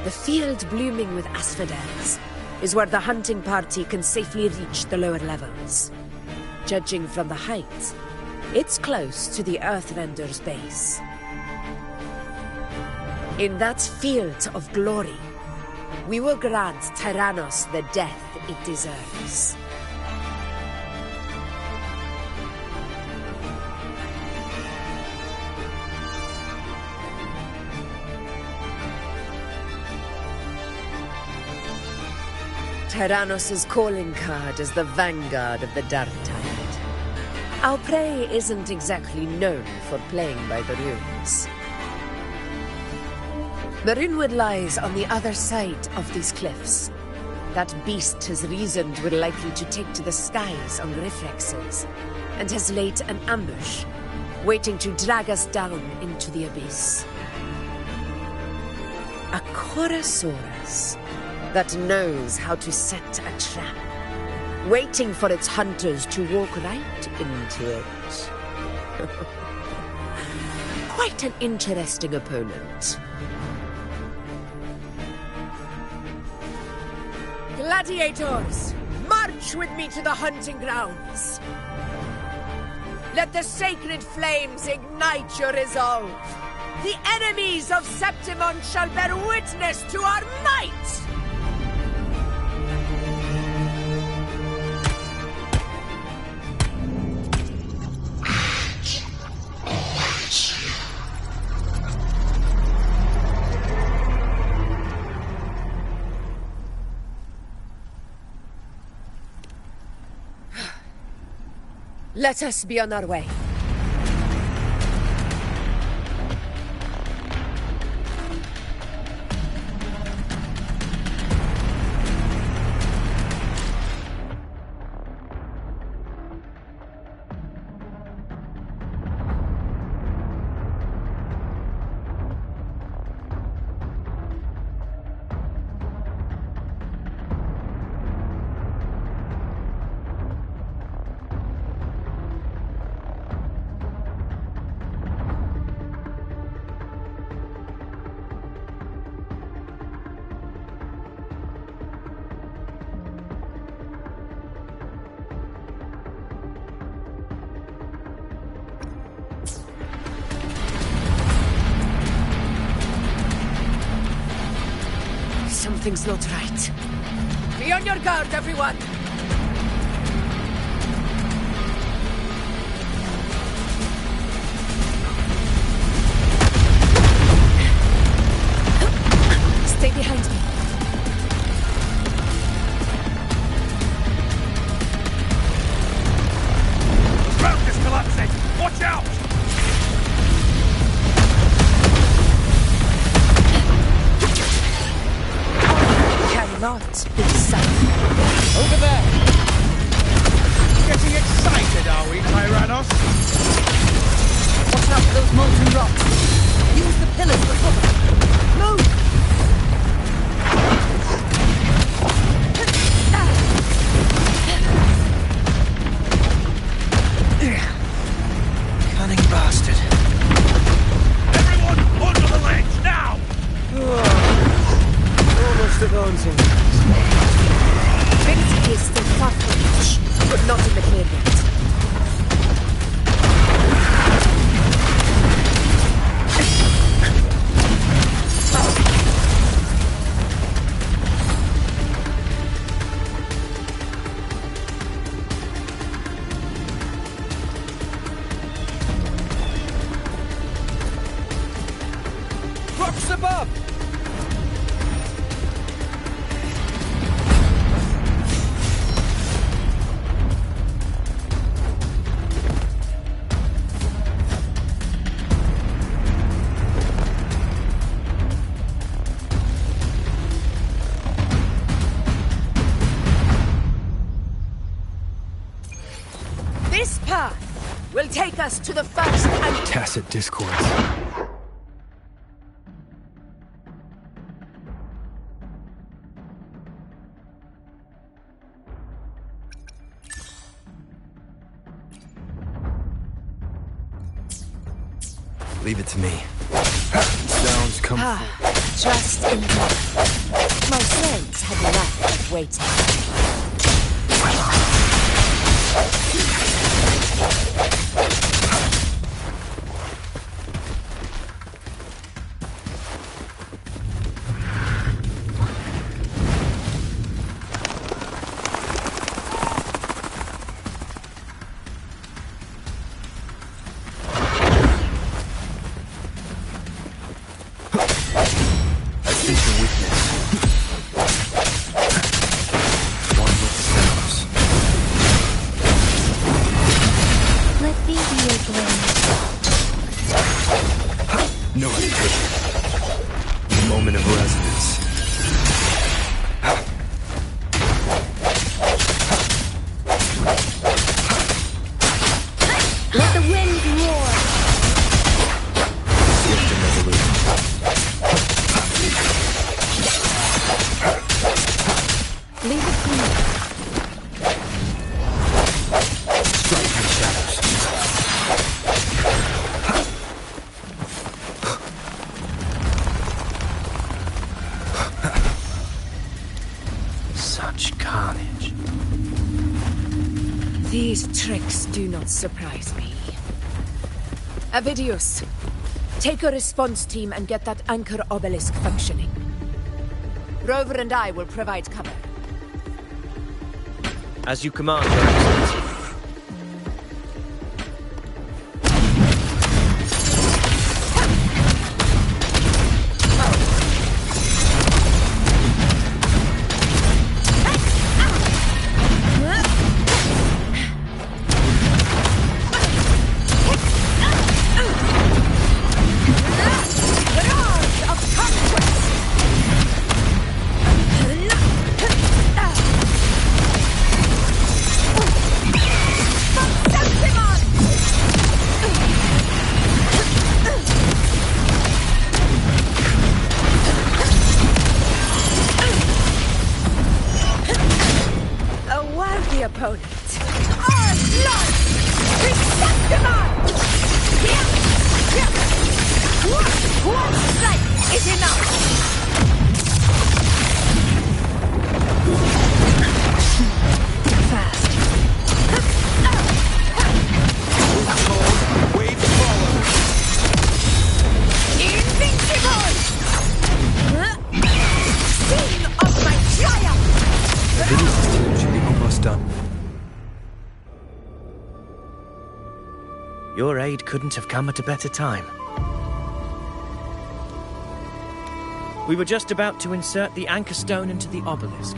The field blooming with asphodels is where the hunting party can safely reach the lower levels. Judging from the height, it's close to the Earthrender's base. In that field of glory, we will grant Tyrannos the death it deserves. Tyrannos' calling card is the vanguard of the Dark Tide. Our prey isn't exactly known for playing by the rules. Marinwood lies on the other side of these cliffs. That beast has reasoned we're likely to take to the skies on reflexes, and has laid an ambush, waiting to drag us down into the abyss. A Chorosaurus that knows how to set a trap, waiting for its hunters to walk right into it. Quite an interesting opponent. Gladiators, march with me to the hunting grounds. Let the sacred flames ignite your resolve. The enemies of Septimon shall bear witness to our might! Let us be on our way. Something's not right. Be on your guard, everyone! Stay behind me. Ground is collapsing! Watch out! Not be silent. Over there! Getting excited, are we, Tyrannos? Watch out for those molten rocks. Use the pillars for cover. Move! Cunning bastard. Everyone, onto the ledge, now! Almost a daunting. Victory is still far from reach, but not in the clear yet. will take us to the first and... Tacit discourse. Leave it to me. Sounds comfortable. Trust in me. My friends had enough of waiting. No hesitation. A moment of resonance. Let the wind roar. Swift and resolute. Leave it to me. Strike in the shadows. Such carnage. These tricks do not surprise me. Avidius, take a response team and get that anchor obelisk functioning. Rover and I will provide cover. As you command, Your Excellency. Opponent. Our blood! One strike is enough! Fast. Wave follows. Invincible! Scene of my triumph! The video system should be almost done. Your aid couldn't have come at a better time. We were just about to insert the anchor stone into the obelisk.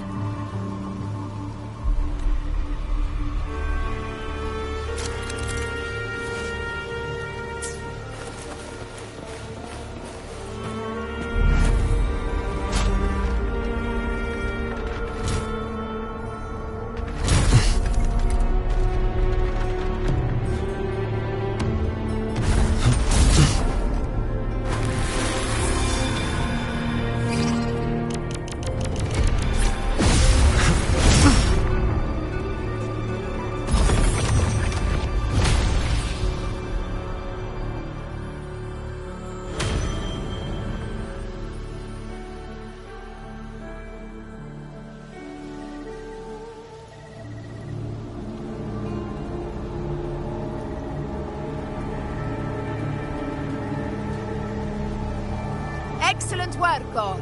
Excellent work, Gorn.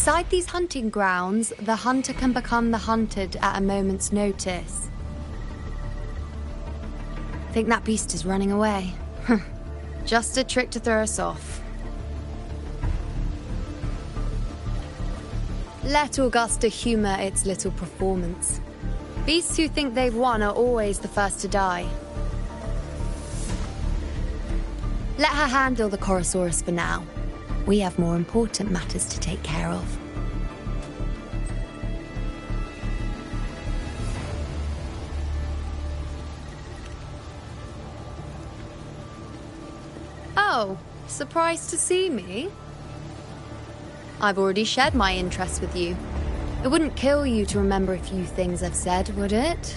Inside these hunting grounds, the hunter can become the hunted at a moment's notice. Think that beast is running away? Just a trick to throw us off. Let Augusta humor its little performance. Beasts who think they've won are always the first to die. Let her handle the Chorosaurus for now. We have more important matters to take care of. Oh, surprised to see me? I've already shared my interest with you. It wouldn't kill you to remember a few things I've said, would it?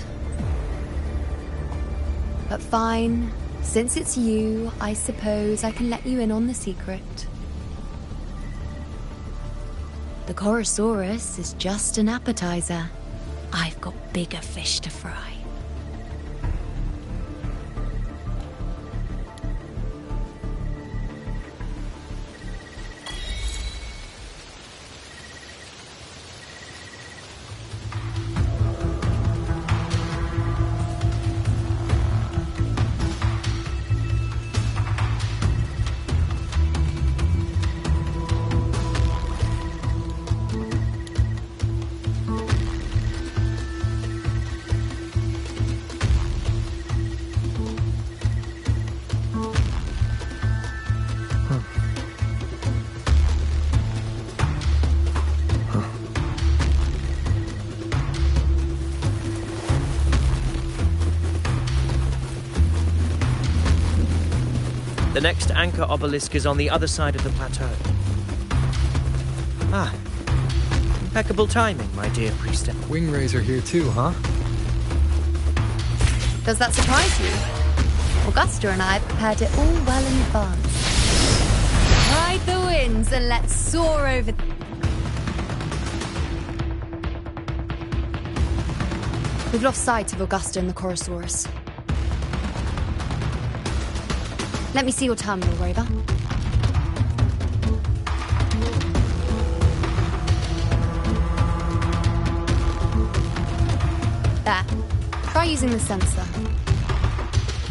But fine. Since it's you, I suppose I can let you in on the secret. The Chorosaurus is just an appetizer. I've got bigger fish to fry. The next anchor obelisk is on the other side of the plateau. Ah, impeccable timing, my dear priestess. Wingrais are here too, huh? Does that surprise you? Augusta and I prepared it all well in advance. Ride the winds and let's soar over... We've lost sight of Augusta and the Chorosaurus. Let me see your terminal, Rover. There. Try using the sensor.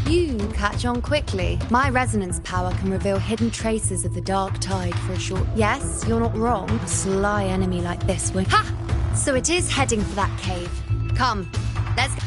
You catch on quickly. My resonance power can reveal hidden traces of the dark tide for a short... Yes, you're not wrong. A sly enemy like this would... Ha! So it is heading for that cave. Come, let's go.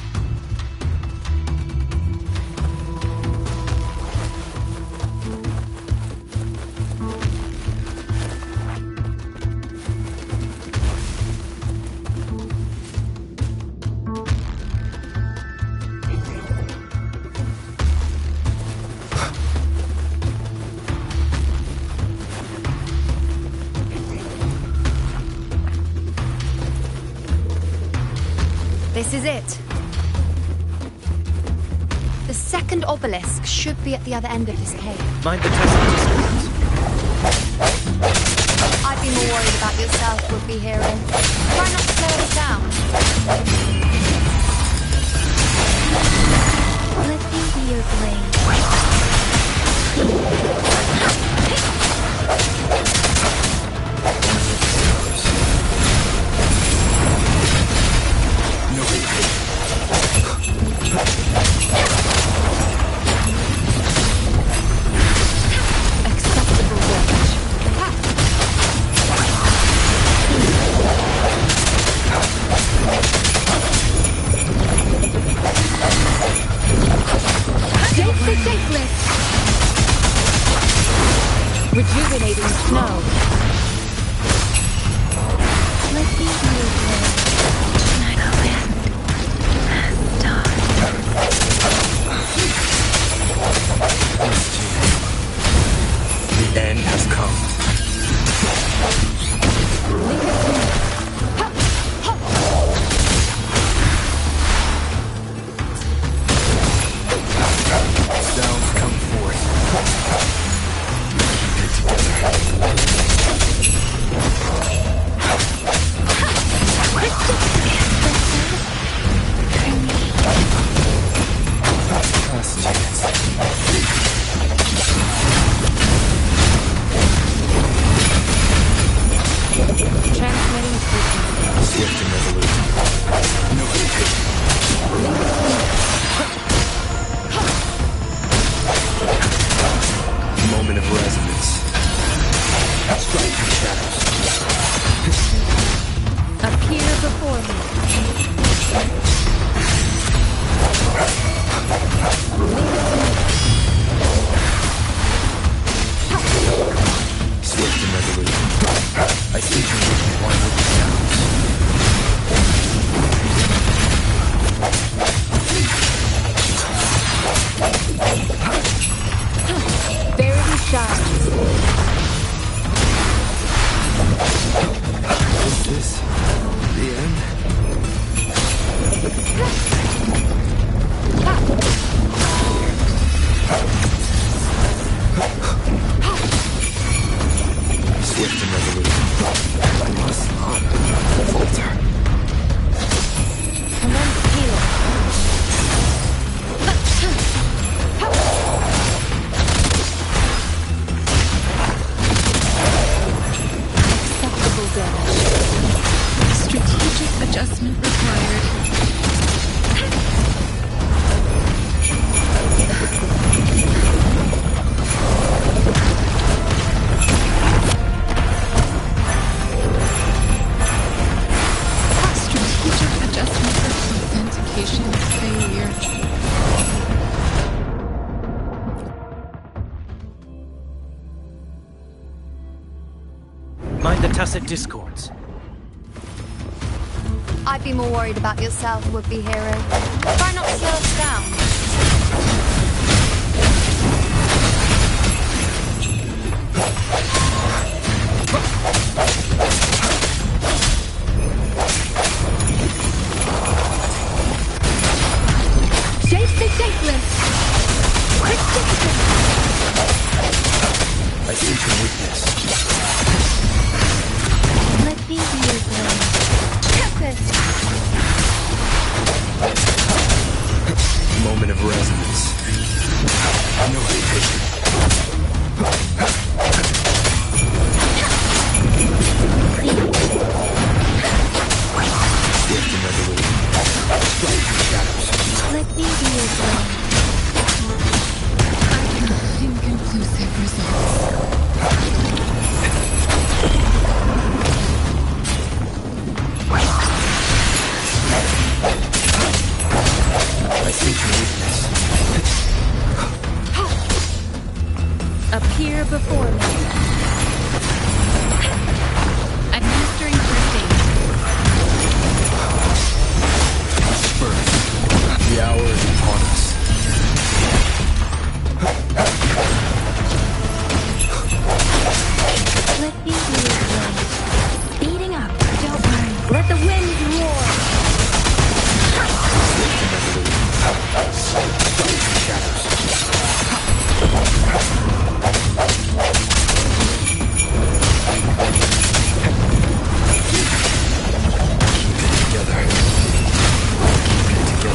This is it. The second obelisk should be at the other end of this cave. Mind the distance. I'd be more worried about yourself, would be hearing. Try not to slow us down. Let me be your blade. Acceptable range. Safely, safely. Rejuvenating snow. Let me be your blade. Like a wind, a star. The end has come. Sounds come forth. Keep it together. shines. Is this the end? Swift and resolute. I must not falter. Commence healing. Acceptable damage. Strategic adjustment required. Strategic adjustment for authentication failure. Mind the tacit discords. I'd be more worried about yourself, would-be hero. Try not to slow us down. Shape the shapeless. Quick distance. I sense your weakness. Let me be your blade. Tempest. Moment of resonance. No hesitation. Swift and resolute. Strike through shadows. Let me be your blade. I have inconclusive results. I see your weakness. Appear before me. Administering first aid. First, the hour is upon us. Let me be your blade. Speeding up. Don't worry. Let the winds roar. Swift and resolute. Strike through shadows. Keep it together. Keep it together.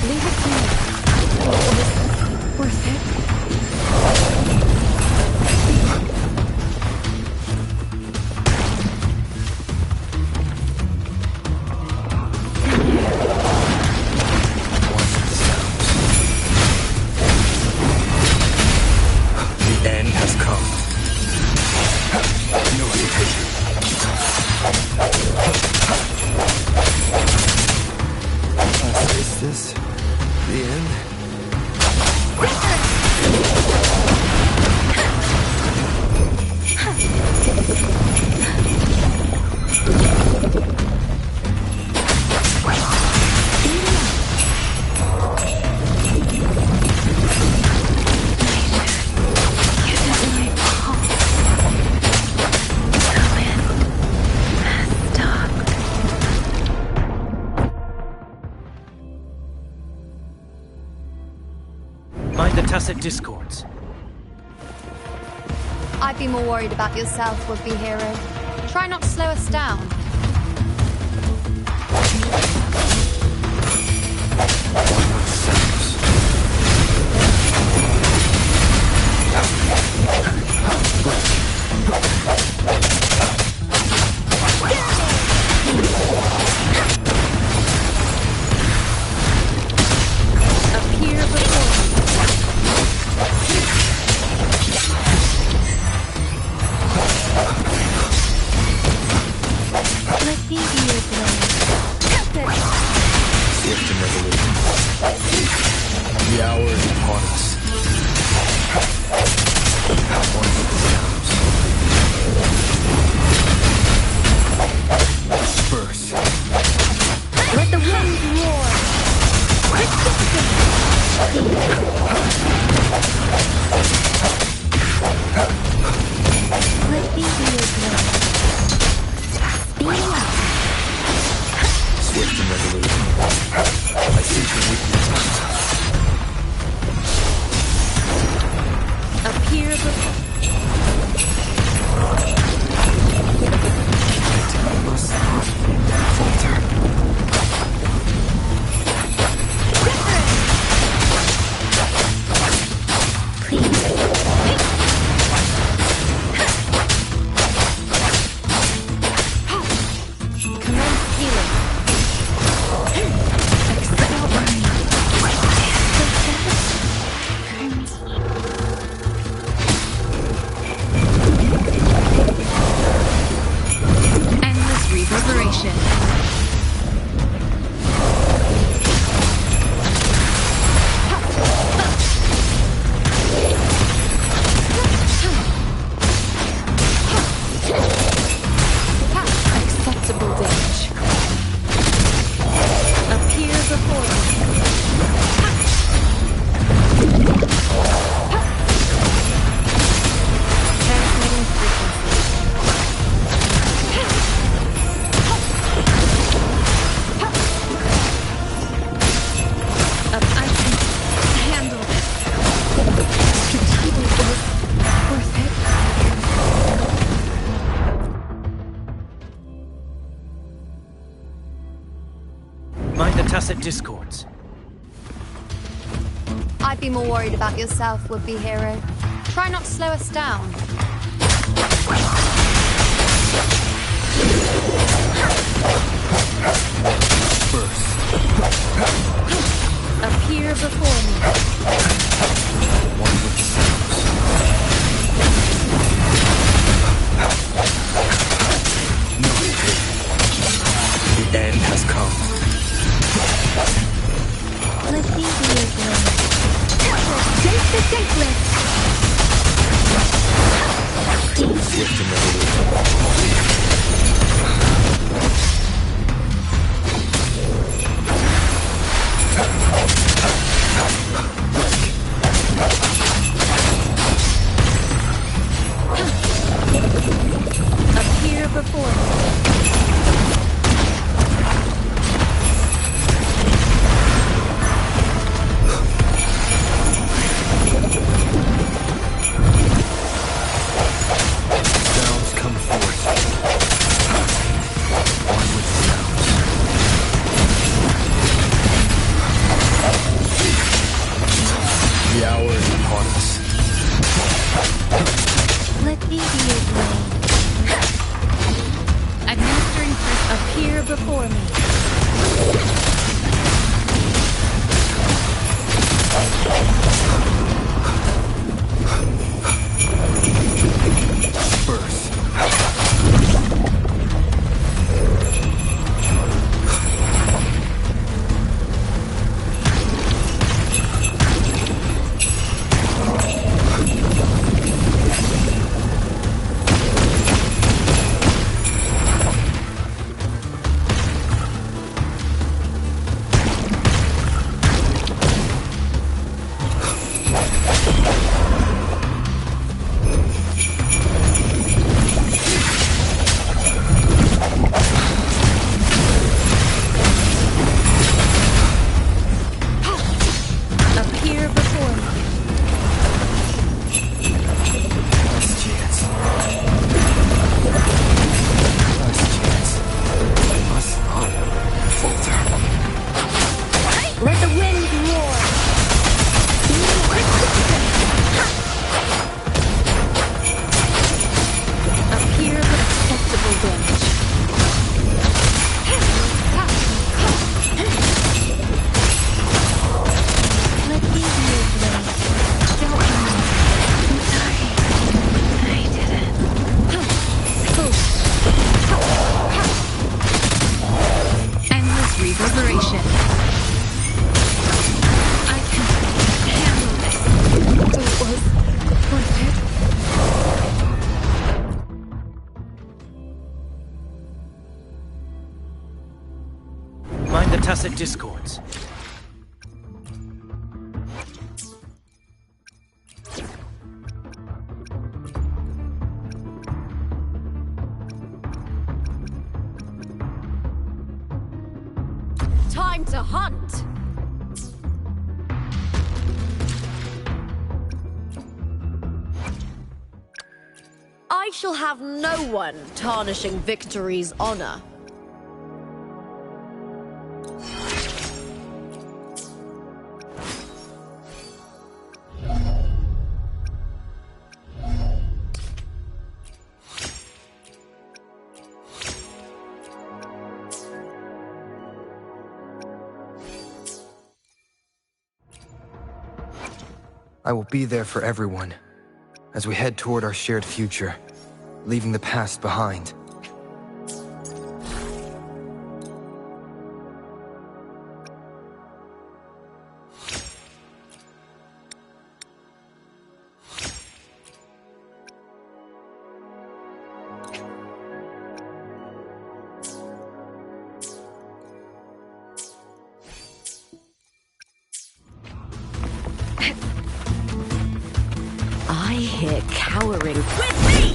Leave it to me. Worth it. The end has come. No hesitation. Is this the end? Mind the tacit discords. I'd be more worried about yourself, would-be hero. Try not to slow us down. Appear before me. Let me be your blade. Tempest. Swift and resolute. Let me be your glove. Be light. Swift and resolute. I see your weakness. Appear before. I must not falter. Tacit discords. I'd be more worried about yourself, would-be hero. Try not to slow us down. Appear before me. One with the sounds. No retreat. The end has come. Let me be your glove. Take the dateless. Swift and resolute. Appear before me. Before me. Tacit discords. to hunt. I shall have no one tarnishing Victory's honor. I will be there for everyone, as we head toward our shared future, leaving the past behind. I hear cowering. With me!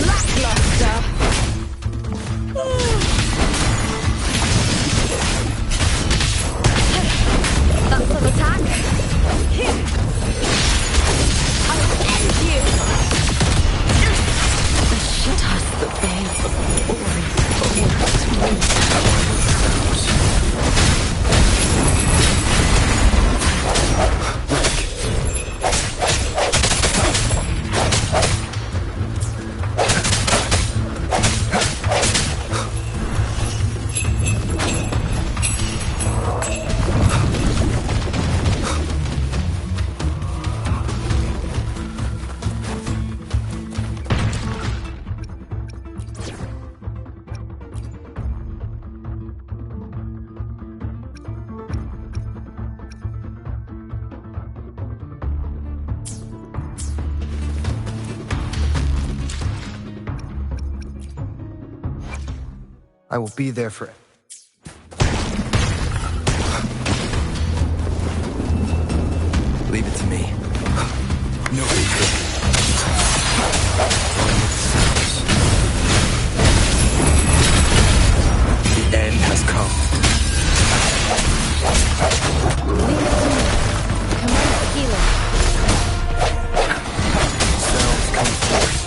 Lackluster! That's an attack. Here! I'll end you! Shut us the veil of glory I will be there for... Leave it to me. Nobody could. The end has come. Leave it to me. Commence healing. Sounds come forth.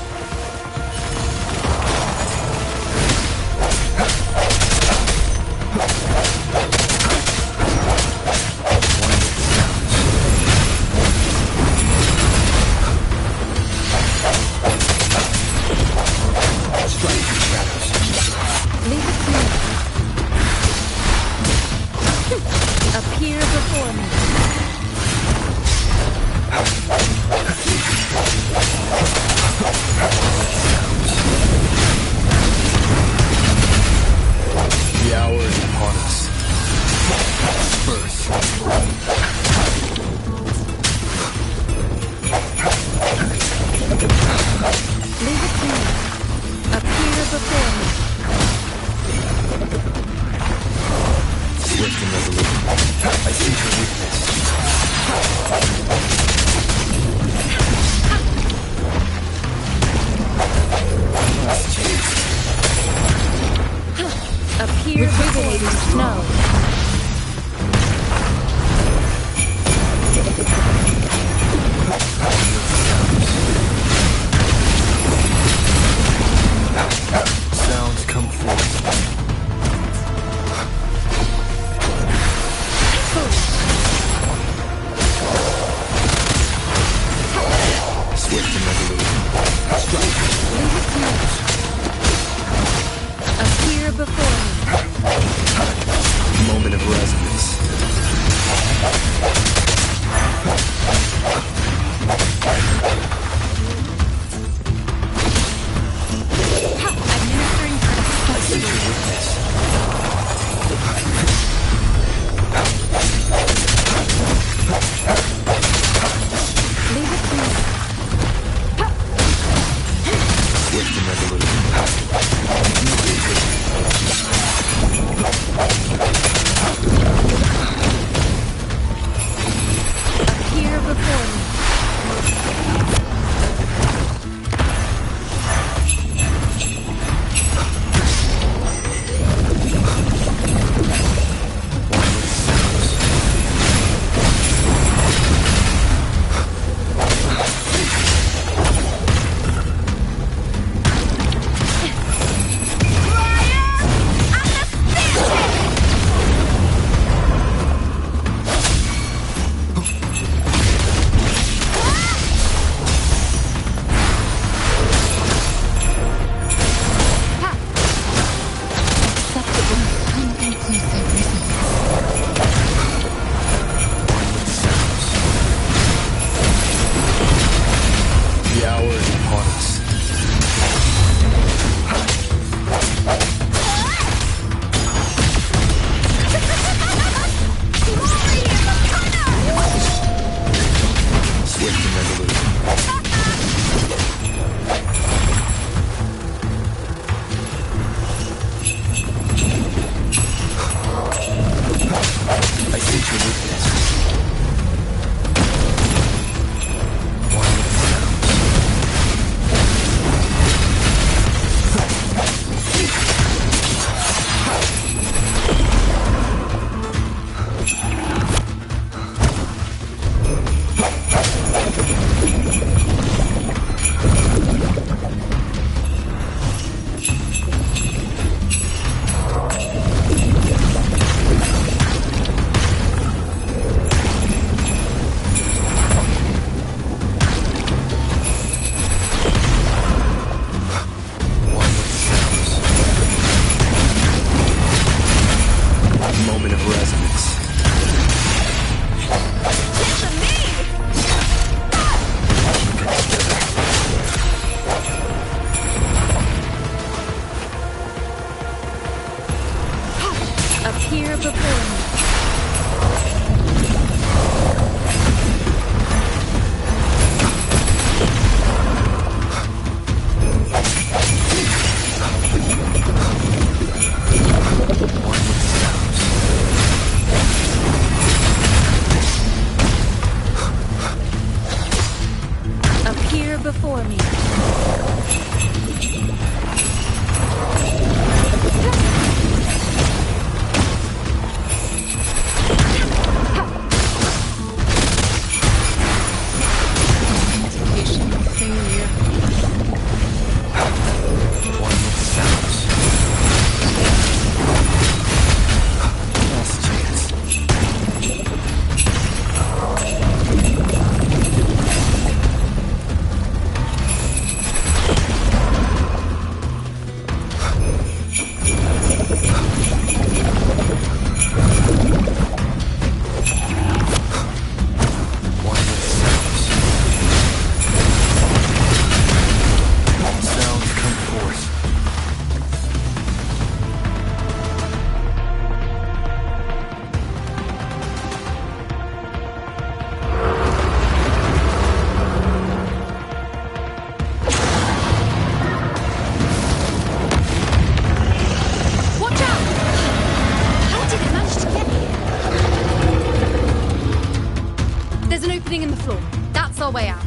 There's an opening in the floor. That's our way out.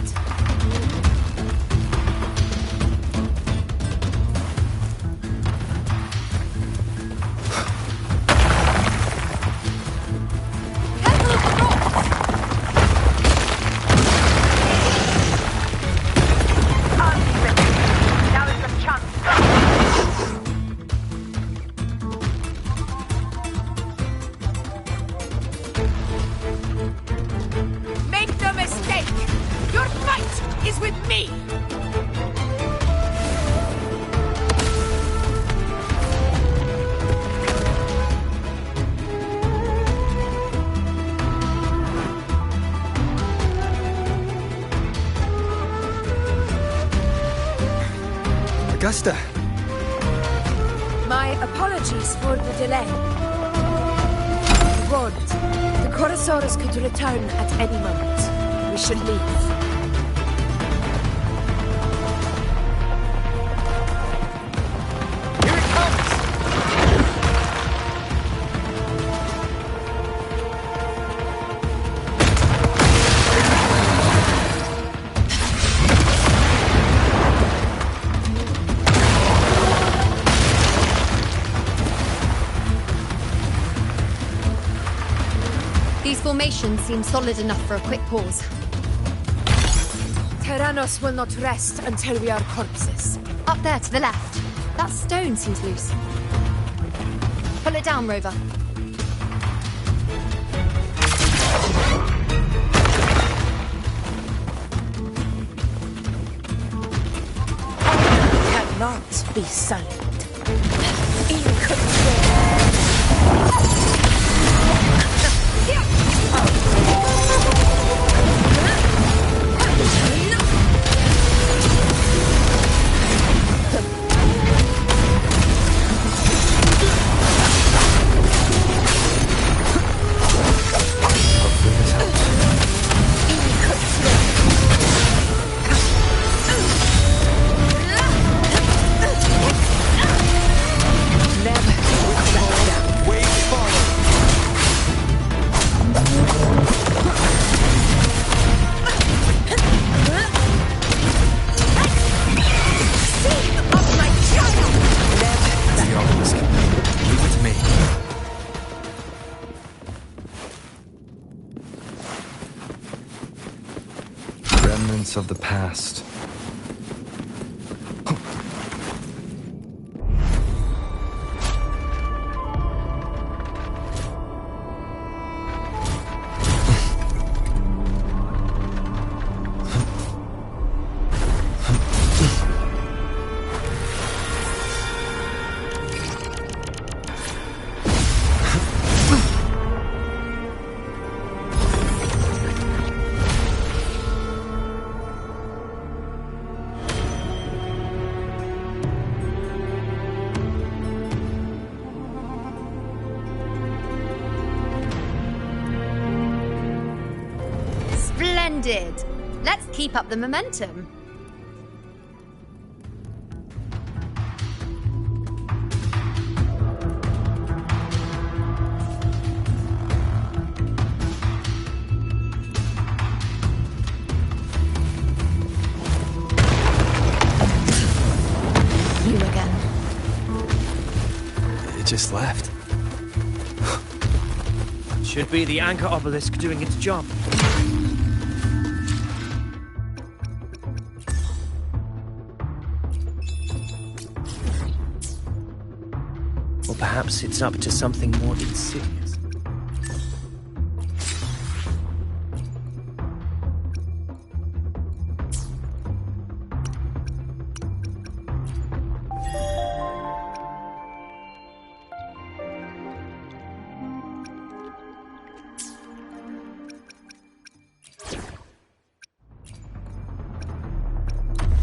Augusta! My apologies for the delay. Warned, the Chorosaurus could return at any moment. We should leave. Formation seems solid enough for a quick pause. Tyrannos will not rest until we are corpses. Up there to the left. That stone seems loose. Pull it down, Rover. Cannot be silent. Of the past. Splendid! Let's keep up the momentum. You again. It just left. Should be the anchor obelisk doing its job. Or perhaps it's up to something more insidious.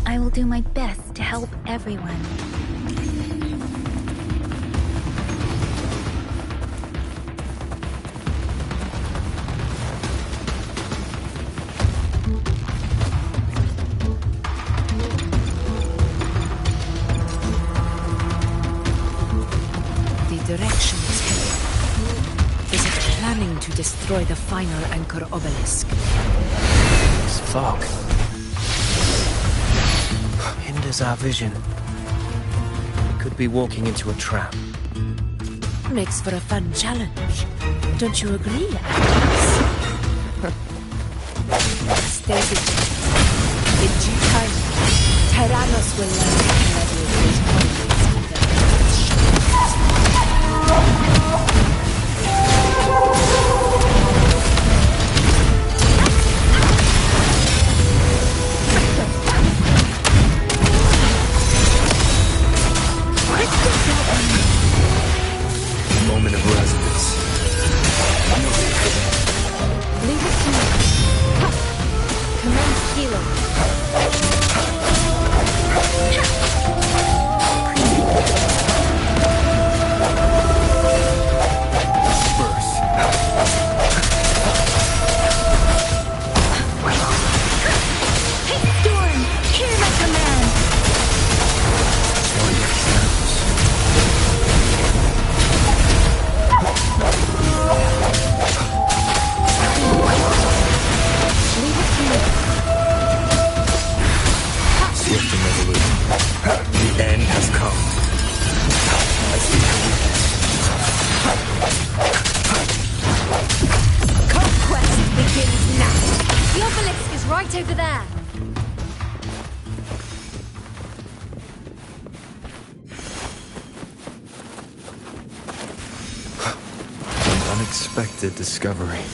I will do my best to help everyone. The direction is headed. Is it planning to destroy destroy the final anchor obelisk. This fog hinders our vision. We could be walking into a trap. Makes for a fun challenge. Don't you agree, Alex? Stay vigilant. In due time, Tyrannos will learn to gladiate his colleagues with Moment of resonance. Leave it to me. Commence healing. Hey, Storm! Hear my command! Swift and resolute. The end has come. I see your weakness. Conquest begins now. The obelisk is right over there. An unexpected discovery.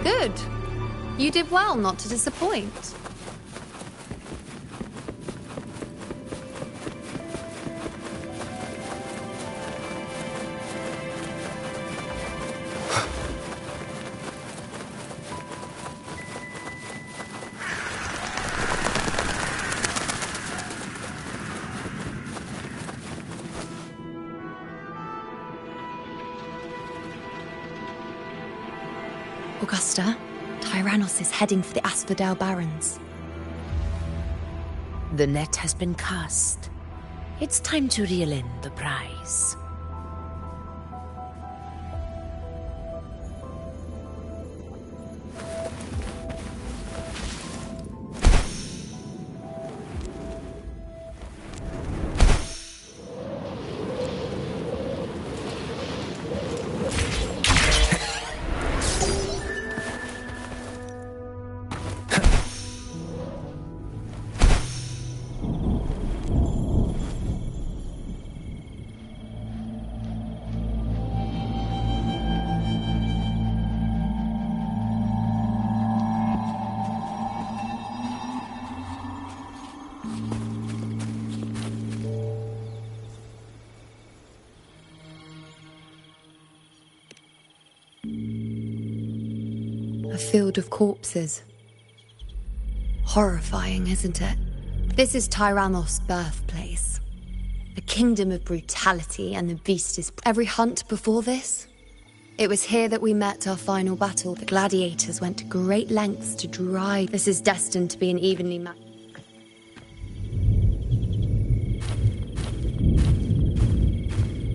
Good. You did well not to disappoint. Augusta, Tyrannos is heading for the Asphodel Barrens. The net has been cast. It's time to reel in the prize. A field of corpses. Horrifying, isn't it? This is Tyrannos' birthplace. A kingdom of brutality, and the beast is... Every hunt before this? It was here that we met our final battle. The gladiators went to great lengths to drive. This is destined to be an evenly matched...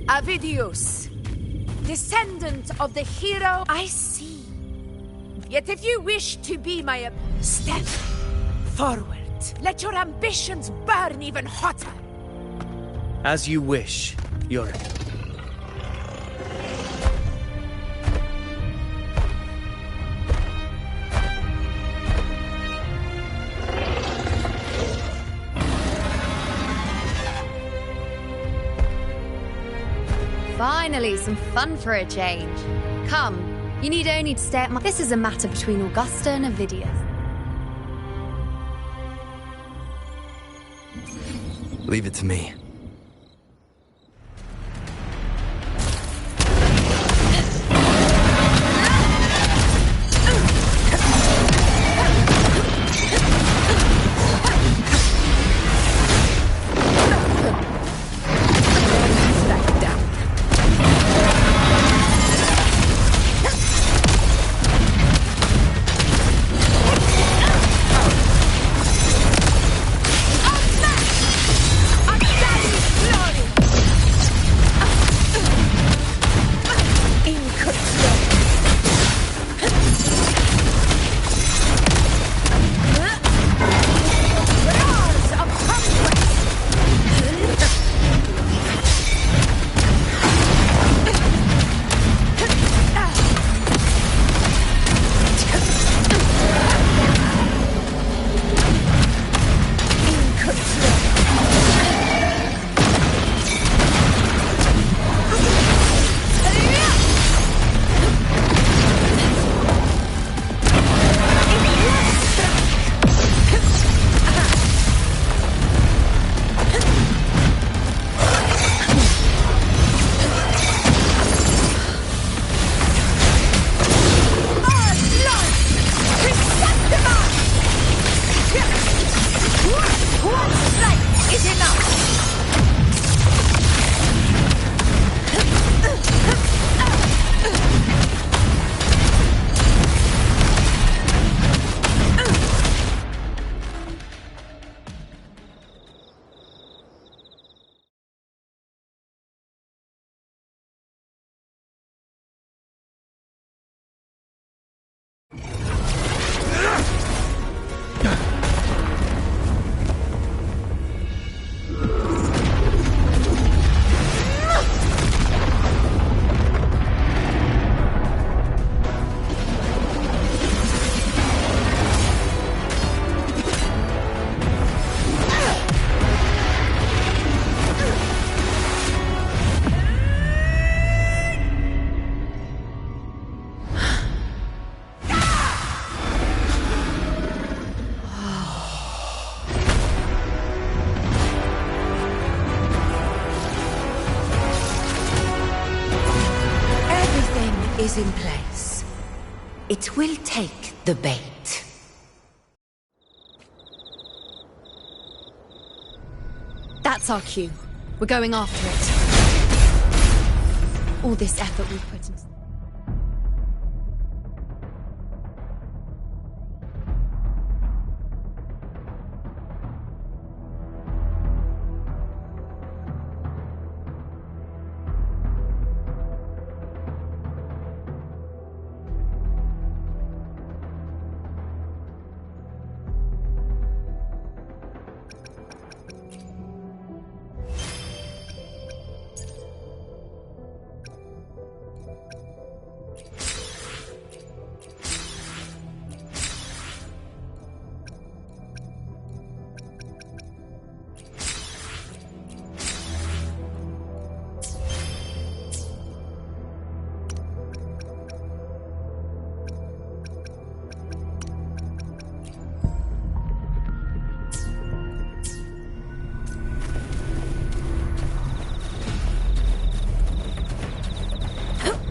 Avidius, descendant of the hero, I see. Yet if you wish to be my... Step forward. Let your ambitions burn even hotter. As you wish, Your... Finally, some fun for a change. Come, You need only to stay at my... This is a matter between Augusta and Avidius. Leave it to me. Is in place. It will take the bait. That's our cue. We're going after it. All this effort we've put into...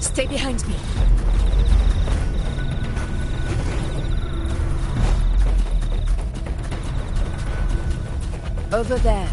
Stay behind me. Over there.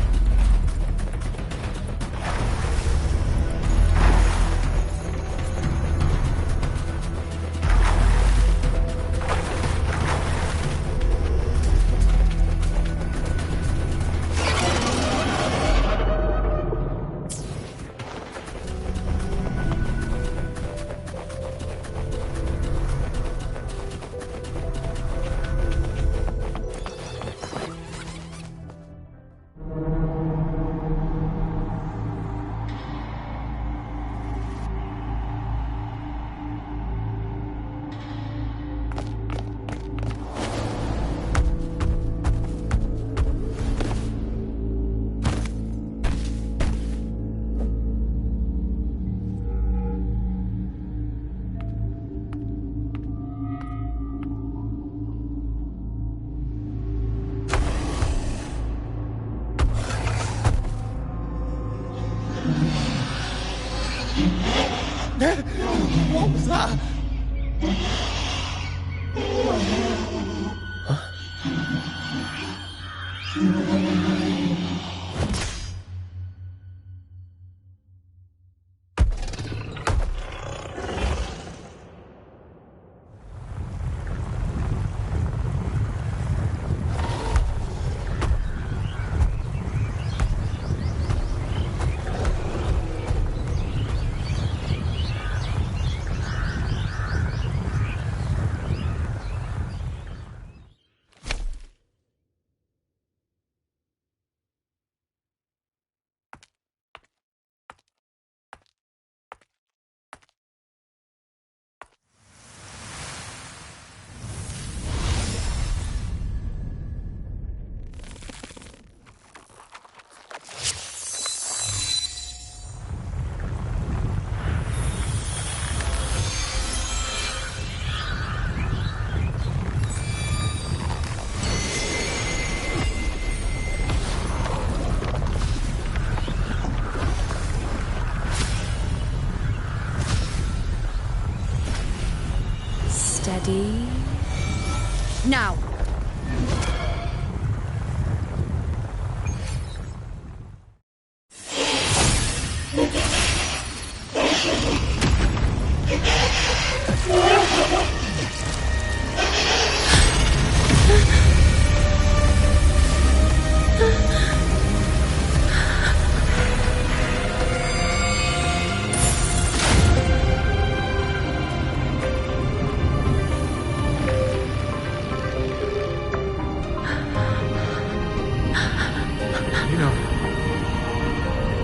Steady. Now!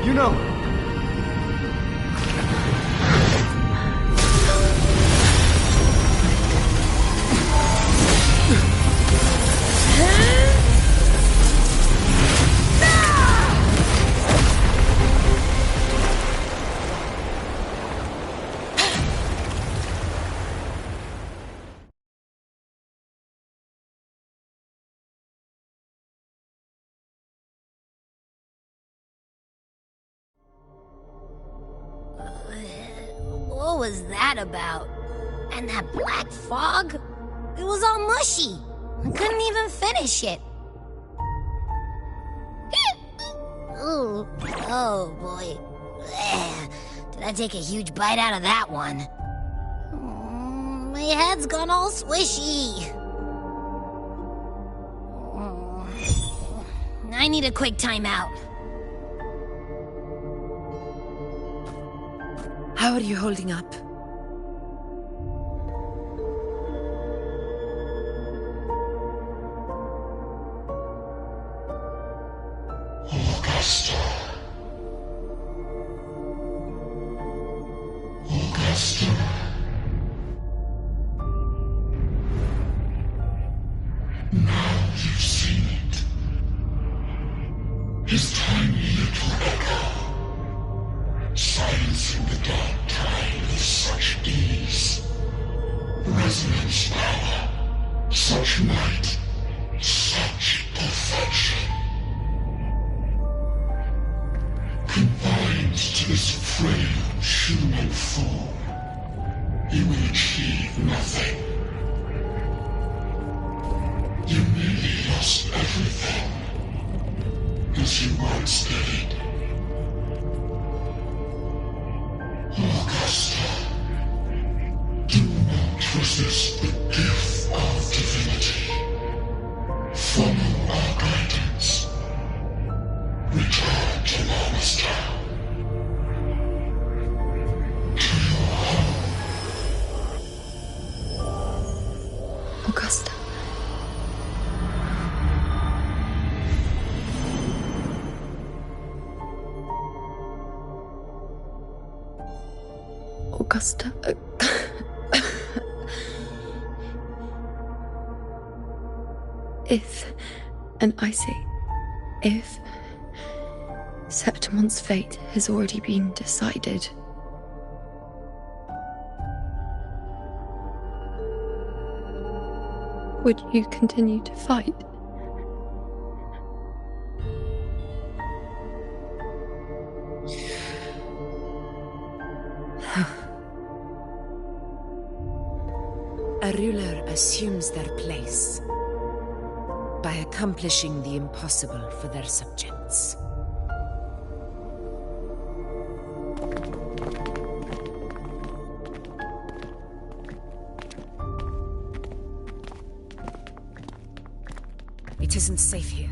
You know. What was that about? And that black fog? It was all mushy. I couldn't even finish it. Ooh, oh boy. Did I take a huge bite out of that one? My head's gone all swishy. I need a quick timeout. How are you holding up? Augusta. Augusta. Now you've seen it. His tiny little echo, silencing the dark tide with such ease. Resonance power, such might, such perfection. Confined to this frail human form, you will achieve nothing. You nearly lost everything, as you once did. Augusta, do not resist the gift of divinity. Follow our guidance. Return to Rinascita. To your home. Augusta. Augusta. If, and I say, if Septimon's fate has already been decided, would you continue to fight? assumes their place by accomplishing the impossible for their subjects. It isn't safe here.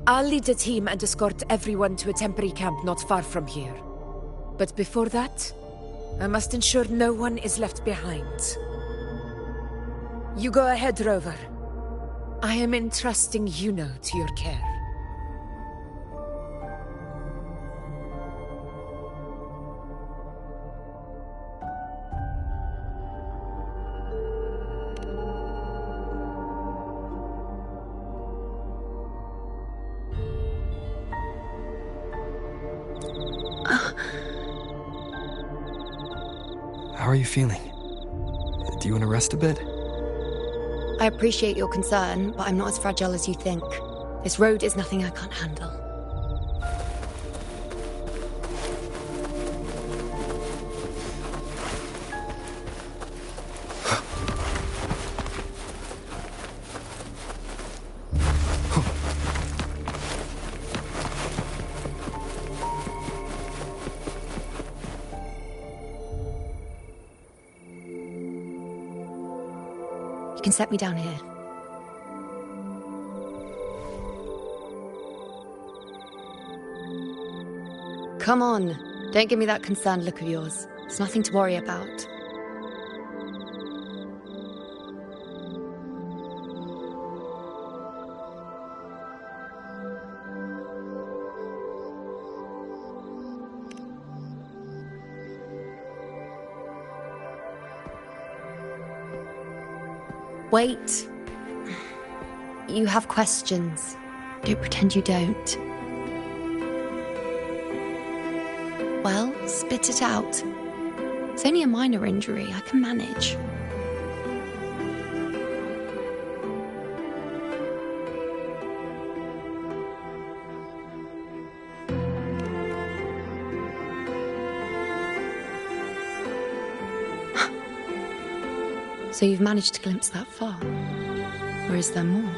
I'll lead a team and escort everyone to a temporary camp not far from here. But before that, I must ensure no one is left behind. You go ahead, Rover. I am entrusting Yuno to your care. How are you feeling? Do you want to rest a bit? I appreciate your concern, but I'm not as fragile as you think. This road is nothing I can't handle. You can set me down here. Come on. Don't give me that concerned look of yours. It's nothing to worry about. Wait. You have questions. Don't pretend you don't. Well, spit it out. It's only a minor injury. I can manage. So you've managed to glimpse that far? Or is there more?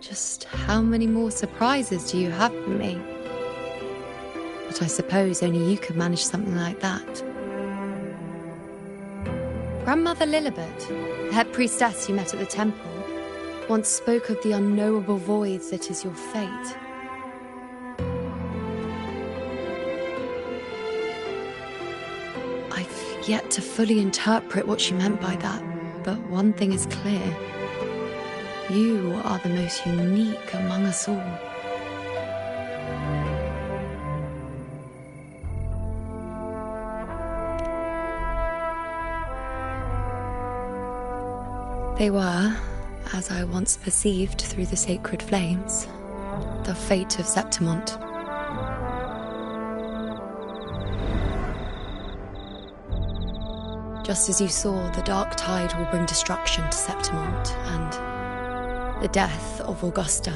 Just how many more surprises do you have for me? But I suppose only you could manage something like that. Grandmother Lilibet, the head priestess you met at the temple, once spoke of the unknowable void that is your fate. I've yet to fully interpret what she meant by that, but one thing is clear. You are the most unique among us all. They were, as I once perceived through the sacred flames, the fate of Septimont. Just as you saw, the dark tide will bring destruction to Septimont and the death of Augusta.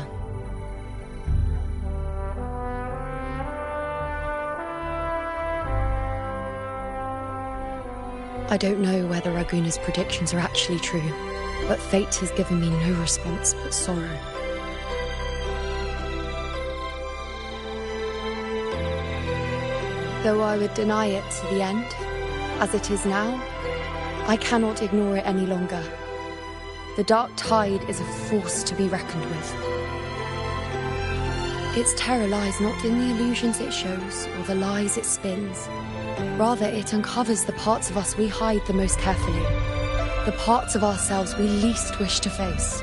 I don't know whether Raguna's predictions are actually true, but fate has given me no response but sorrow. Though I would deny it to the end, as it is now, I cannot ignore it any longer. The dark tide is a force to be reckoned with. Its terror lies not in the illusions it shows or the lies it spins. Rather, it uncovers the parts of us we hide the most carefully, the parts of ourselves we least wish to face.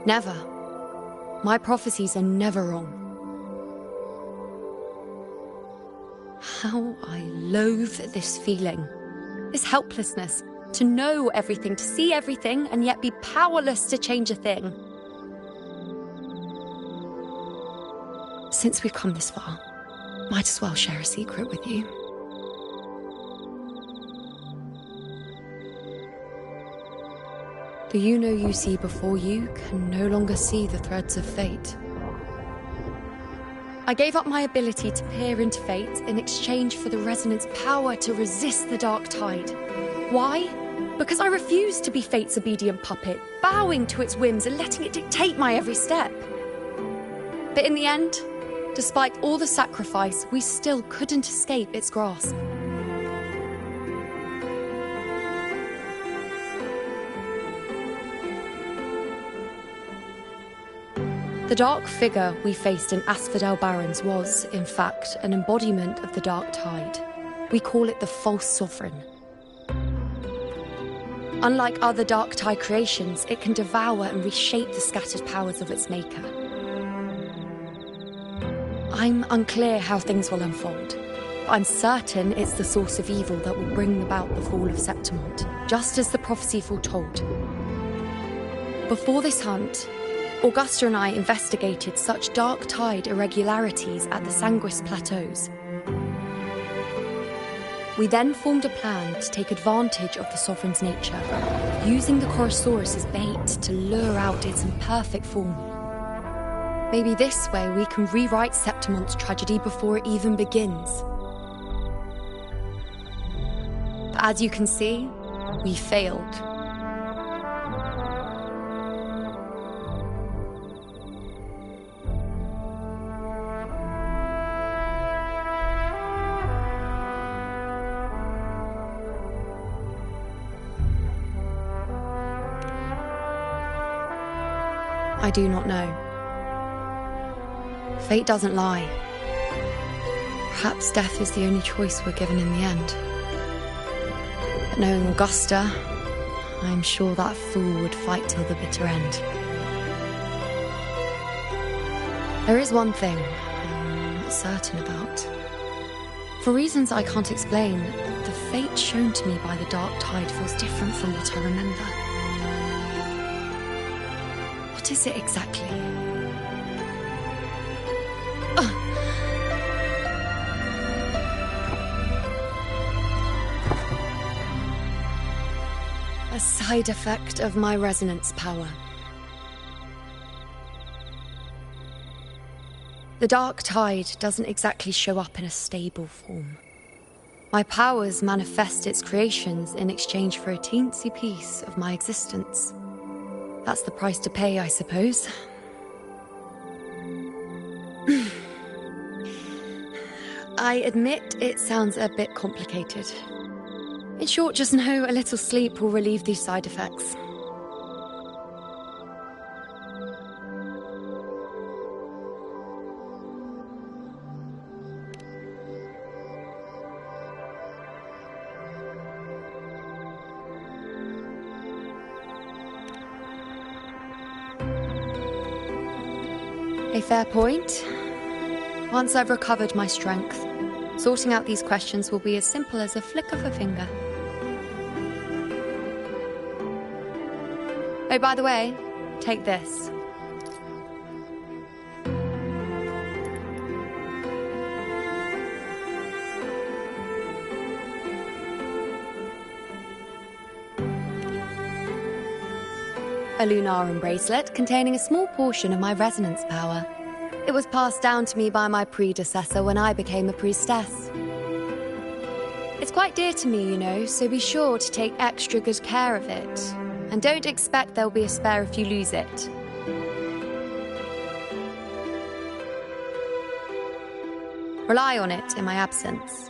Never. My prophecies are never wrong. How I loathe this feeling. This helplessness. To know everything, to see everything, and yet be powerless to change a thing. Since we've come this far, Might as well share a secret with you. The you see before you can no longer see the threads of fate. I gave up my ability to peer into fate in exchange for the resonance power to resist the dark tide. Why? Because I refused to be fate's obedient puppet, bowing to its whims and letting it dictate my every step. But in the end, despite all the sacrifice, we still couldn't escape its grasp. The dark figure we faced in Asphodel Barrens was, in fact, an embodiment of the dark tide. We call it the false sovereign. Unlike other dark tide creations, it can devour and reshape the scattered powers of its maker. I'm unclear how things will unfold, but I'm certain it's the source of evil that will bring about the fall of Septimont, just as the prophecy foretold. Before this hunt, Augusta and I investigated such dark tide irregularities at the Sanguis Plateaus. We then formed a plan to take advantage of the Sovereign's nature, using the Chorosaurus as bait to lure out its imperfect form. Maybe this way we can rewrite Septimont's tragedy before it even begins. But as you can see, we failed. I do not know. Fate doesn't lie. Perhaps death is the only choice we're given in the end. But knowing Augusta, I'm sure that fool would fight till the bitter end. There is one thing I'm not certain about. For reasons I can't explain, the fate shown to me by the dark tide feels different from what I remember. What is it exactly? A side effect of my resonance power. The dark tide doesn't exactly show up in a stable form. My powers manifest its creations in exchange for a teensy piece of my existence. That's the price to pay, I suppose. I admit it sounds a bit complicated. In short, just know a little sleep will relieve these side effects. A fair point. Once I've recovered my strength, sorting out these questions will be as simple as a flick of a finger. Oh, by the way, take this. A Lunarum bracelet containing a small portion of my resonance power. It was passed down to me by my predecessor when I became a priestess. It's quite dear to me, you know, so be sure to take extra good care of it. And don't expect there'll be a spare if you lose it. Rely on it in my absence.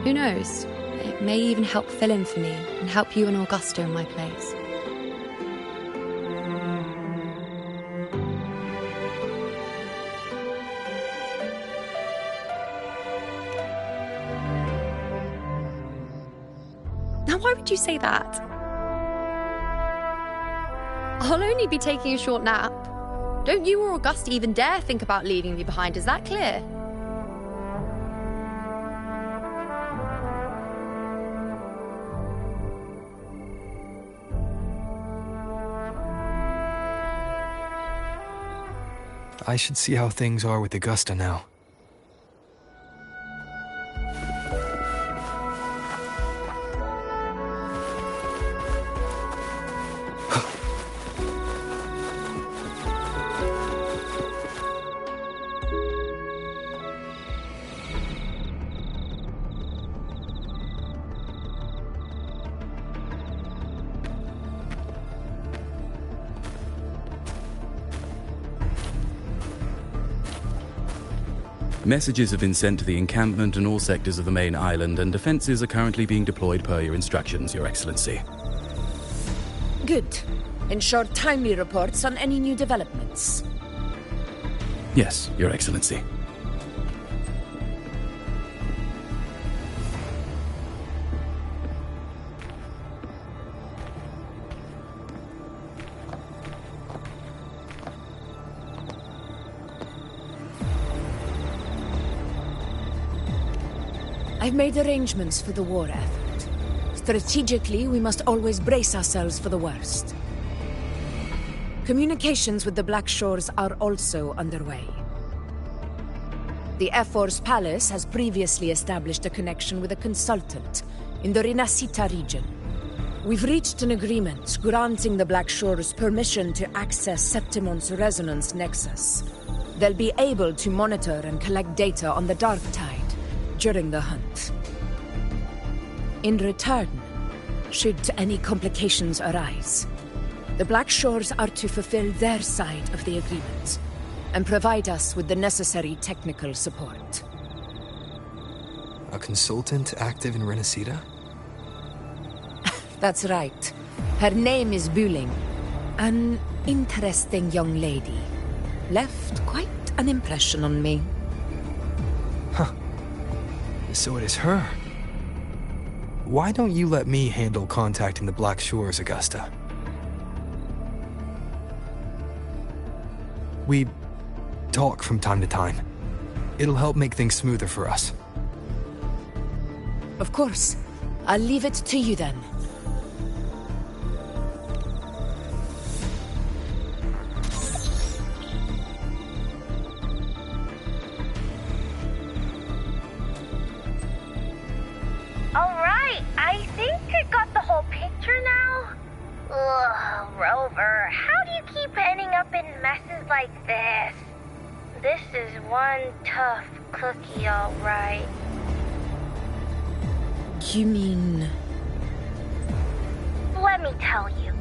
Who knows? It may even help fill in for me and help you and Augusta in my place. Now, why would you say that? I'll only be taking a short nap. Don't you or Augusta even dare think about leaving me behind, is that clear? I should see how things are with Augusta now. Messages have been sent to the encampment and all sectors of the main island, and defenses are currently being deployed per your instructions, Your Excellency. Good. Ensure timely reports on any new developments. Yes, Your Excellency. I've made arrangements for the war effort. Strategically, we must always brace ourselves for the worst. Communications with the Black Shores are also underway. The Ephor's palace has previously established a connection with a consultant in the Rinascita region. We've reached an agreement granting the Black Shores permission to access Septimon's resonance nexus. They'll be able to monitor and collect data on the Dark Tide during the hunt. In return, should any complications arise, the Black Shores are to fulfill their side of the agreement and provide us with the necessary technical support. A consultant active in Rinascita? That's right. Her name is Wuthering. An interesting young lady. Left quite an impression on me. Huh. So it is her. Why don't you let me handle contacting the Black Shores, Augusta? We talk from time to time. It'll help make things smoother for us. Of course. I'll leave it to you then. Alright, I think I got the whole picture now. Ugh, Rover, how do you keep ending up in messes like this? This is one tough cookie, alright. You mean... Let me tell you.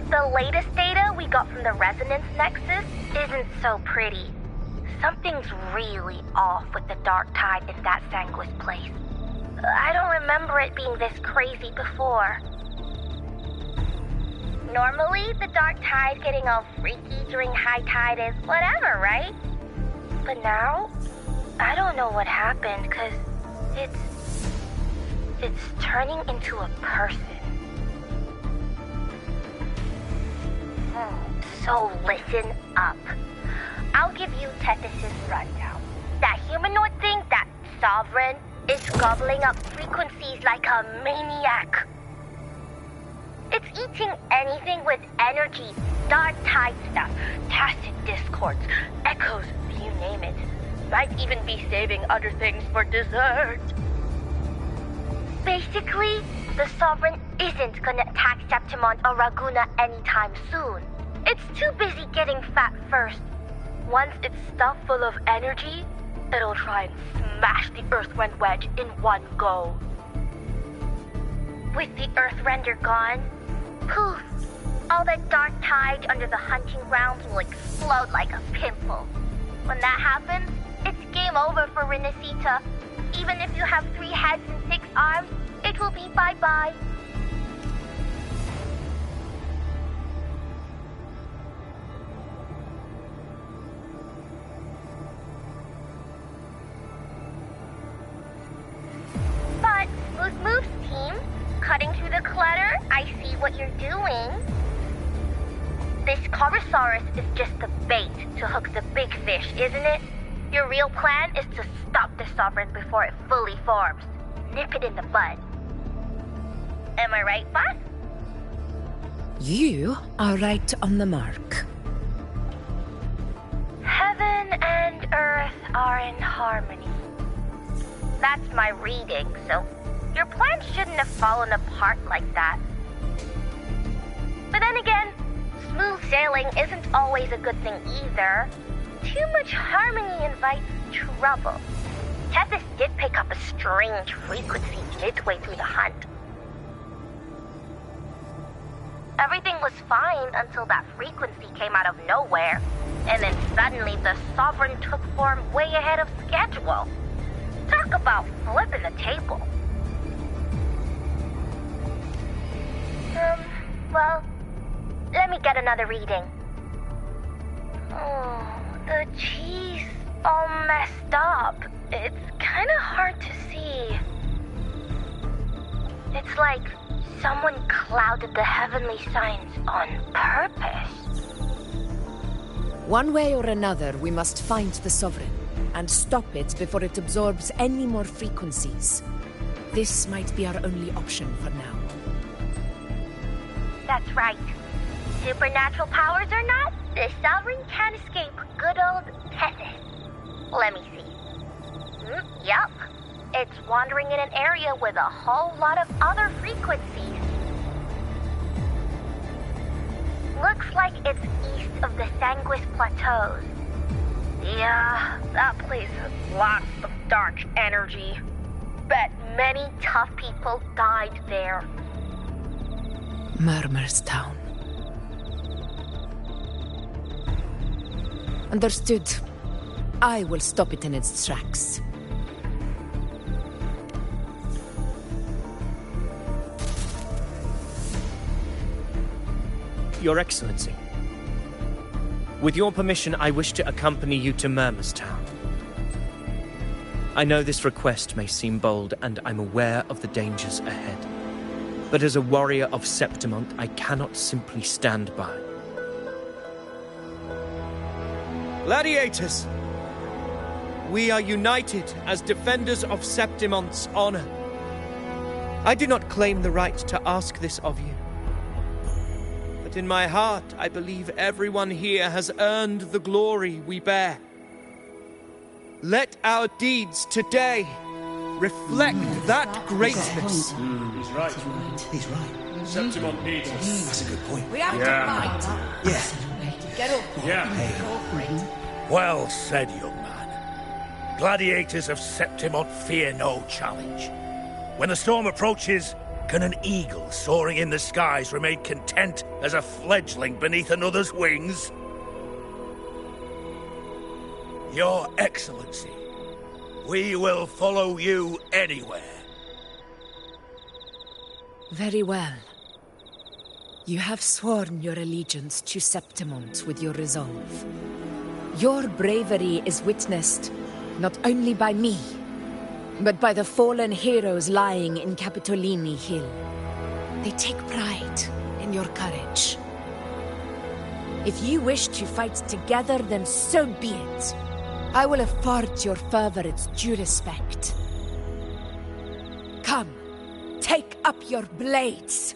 The latest data we got from the Resonance Nexus isn't so pretty. Something's really off with the Dark Tide in that Sanguis place. I don't remember it being this crazy before. Normally, the Dark Tide getting all freaky during high tide is whatever, right? But now, I don't know what happened, cause it's turning into a person. So listen up. I'll give you Tethys' rundown. That humanoid thing, that Sovereign, is gobbling up frequencies like a maniac. It's eating anything with energy, Dark Tide stuff, tacit discords, echoes, you name it. Might even be saving other things for dessert. Basically, the Sovereign isn't gonna attack Septimon or Raguna anytime soon. It's too busy getting fat first. Once it's stuffed full of energy, it'll try and smash the Earthrend wedge in one go. With the Earthrender gone, poof, all that Dark Tide under the hunting grounds will explode like a pimple. When that happens, it's game over for Rinascita. Even if you have 3 heads and 6 arms, it will be bye-bye. But, Smooth Moves team, cutting through the clutter, I see what you're doing. This Corosaurus is just the bait to hook the big fish, isn't it? Your real plan is to stop the Sovereign before it fully forms. Nip it in the bud. Am I right, boss? You are right on the mark. Heaven and Earth are in harmony. That's my reading, so your plan shouldn't have fallen apart like that. But then again, smooth sailing isn't always a good thing either. Too much harmony invites trouble. Tethys did pick up a strange frequency midway through the hunt. Everything was fine until that frequency came out of nowhere. And then suddenly the Sovereign took form way ahead of schedule. Talk about flipping the table. Well, let me get another reading. Oh, the cheese all messed up. It's kind of hard to see. It's like someone clouded the heavenly signs on purpose. One way or another, we must find the Sovereign and stop it before it absorbs any more frequencies. This might be our only option for now. That's right. Supernatural powers or not, the Sovereign can't escape good old Tethys. Let me see. Yup. It's wandering in an area with a whole lot of other frequencies. Looks like it's east of the Sanguis Plateaus. Yeah, that place has lots of dark energy. Bet many tough people died there. Murmur's Town. Understood. I will stop it in its tracks. Your Excellency, with your permission, I wish to accompany you to Murmur's Town. I know this request may seem bold, and I'm aware of the dangers ahead. But as a warrior of Septimont, I cannot simply stand by. Gladiators! We are united as defenders of Septimont's honor. I do not claim the right to ask this of you. But in my heart, I believe everyone here has earned the glory we bear. Let our deeds today reflect that greatness. He's right. He's right. Septimont needs us. That's a good point. We have to fight. Yeah. Get up. Yeah. Well said, young man. Gladiators of Septimont fear no challenge. When the storm approaches, can an eagle soaring in the skies remain content as a fledgling beneath another's wings? Your Excellency, we will follow you anywhere. Very well. You have sworn your allegiance to Septimont with your resolve. Your bravery is witnessed not only by me, but by the fallen heroes lying in Capitolini Hill. They take pride in your courage. If you wish to fight together, then so be it. I will afford your fervor its due respect. Come, take up your blades.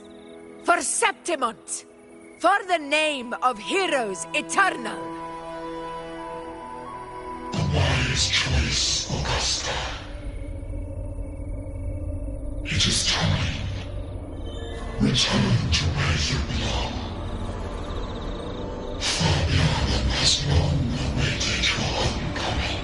For Septimont! For the name of heroes eternal! The wise choice, Augusta. It is time. Return to where you belong. Far beyond the has long awaited your homecoming.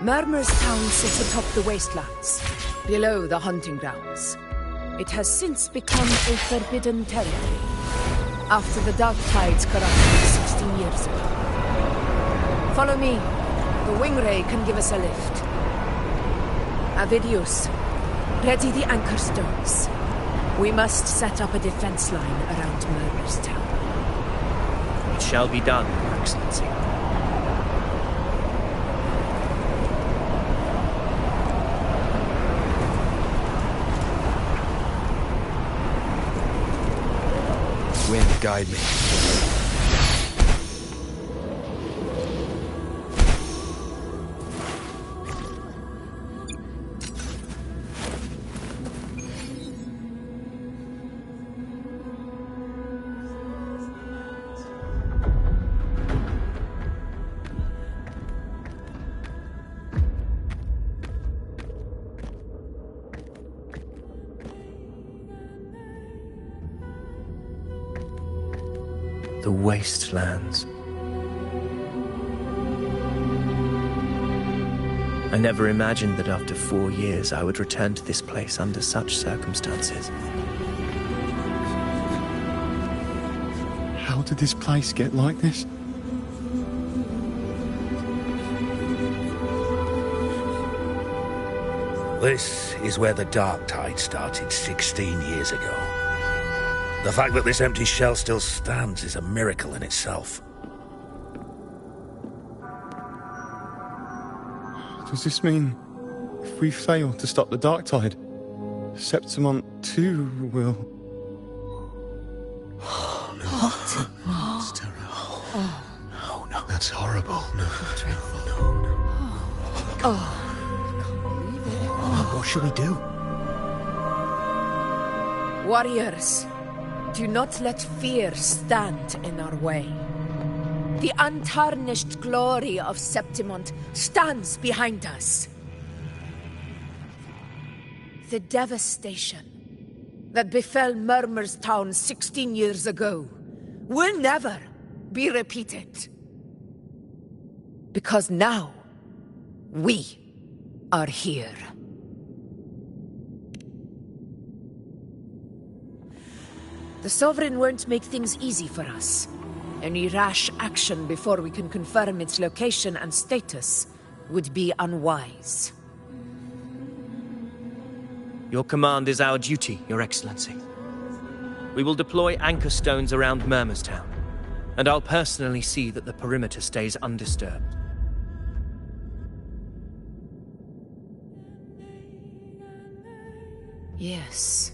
Murmur's Town sits atop the wastelands, below the hunting grounds. It has since become a forbidden territory, after the Dark Tides corrupted 16 years ago. Follow me. The Wingray can give us a lift. Avidius, ready the anchor stones. We must set up a defense line around Murmur's Town. It shall be done, Your Excellency. Wind, guide me. The wastelands. I never imagined that after 4 years I would return to this place under such circumstances. How did this place get like this? This is where the dark tide started 16 years ago. The fact that this empty shell still stands is a miracle in itself. Does this mean if we fail to stop the dark tide, Septimont too will... Oh, no. It's terrible. No, no. That's horrible. No. What should we do? Warriors, do not let fear stand in our way. The untarnished glory of Septimont stands behind us. The devastation that befell Murmur's town 16 years ago will never be repeated. Because now, we are here. The Sovereign won't make things easy for us. Any rash action before we can confirm its location and status would be unwise. Your command is our duty, Your Excellency. We will deploy anchor stones around Murmurstown, and I'll personally see that the perimeter stays undisturbed. Yes.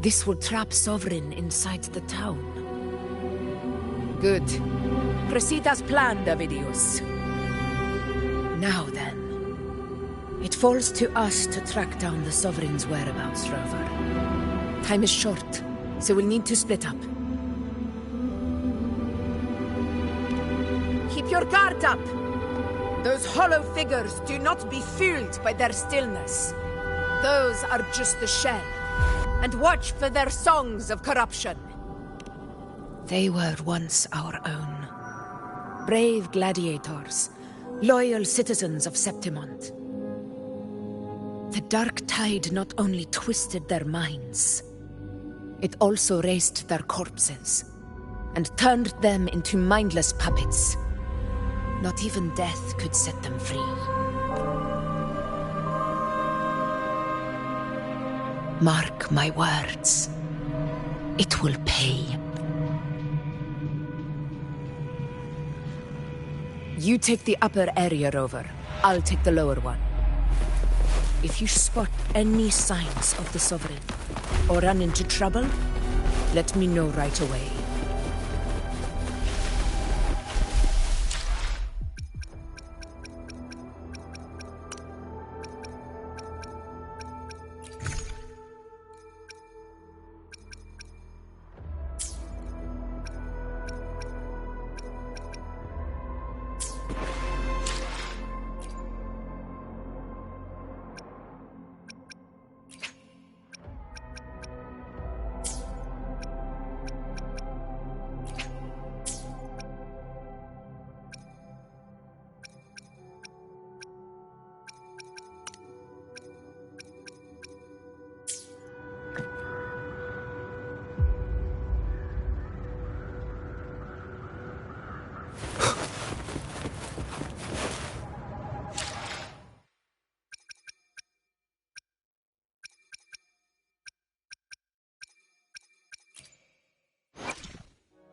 This will trap Sovereign inside the town. Good. Proceed as planned, Avidius. Now then. It falls to us to track down the Sovereign's whereabouts, Rover. Time is short, so we'll need to split up. Keep your guard up! Those hollow figures do not be fooled by their stillness. Those are just the shell. And watch for their songs of corruption. They were once our own. Brave gladiators, loyal citizens of Septimont. The dark tide not only twisted their minds, it also raised their corpses and turned them into mindless puppets. Not even death could set them free. Mark my words. It will pay. You take the upper area, Rover. I'll take the lower one. If you spot any signs of the Sovereign, or run into trouble, let me know right away.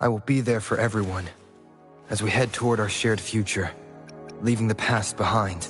I will be there for everyone, as we head toward our shared future, leaving the past behind.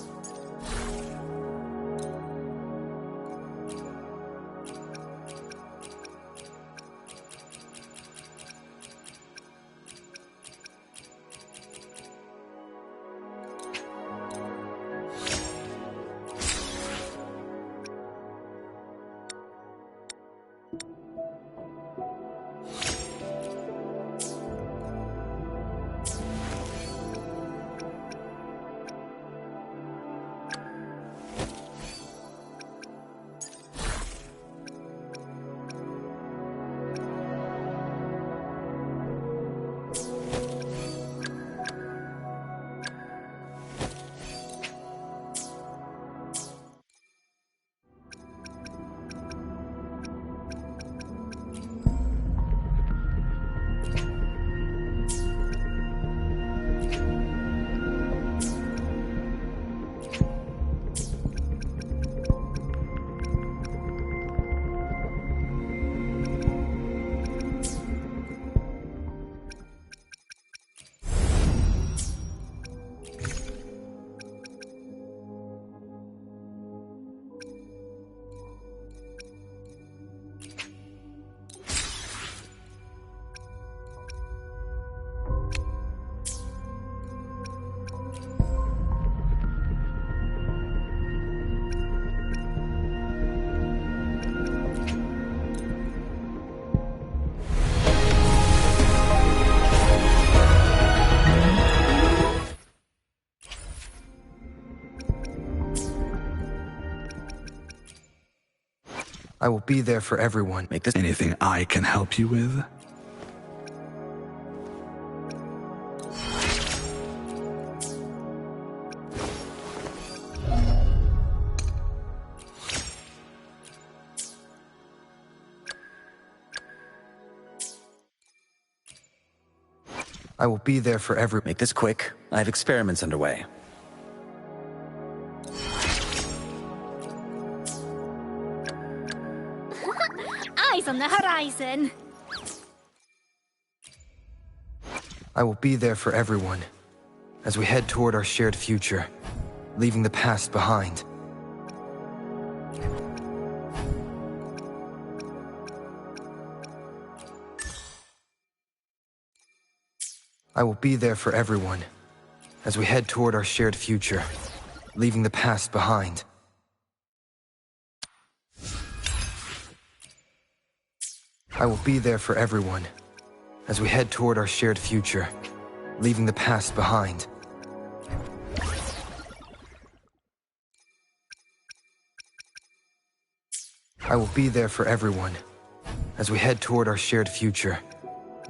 I will be there for everyone. Make this anything I can help you with? I will be there for every. Make this quick. I have experiments underway. Eyes on the horizon. I will be there for everyone as we head toward our shared future, leaving the past behind. I will be there for everyone as we head toward our shared future, leaving the past behind. I will be there for everyone as we head toward our shared future, leaving the past behind. I will be there for everyone as we head toward our shared future,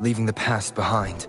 leaving the past behind.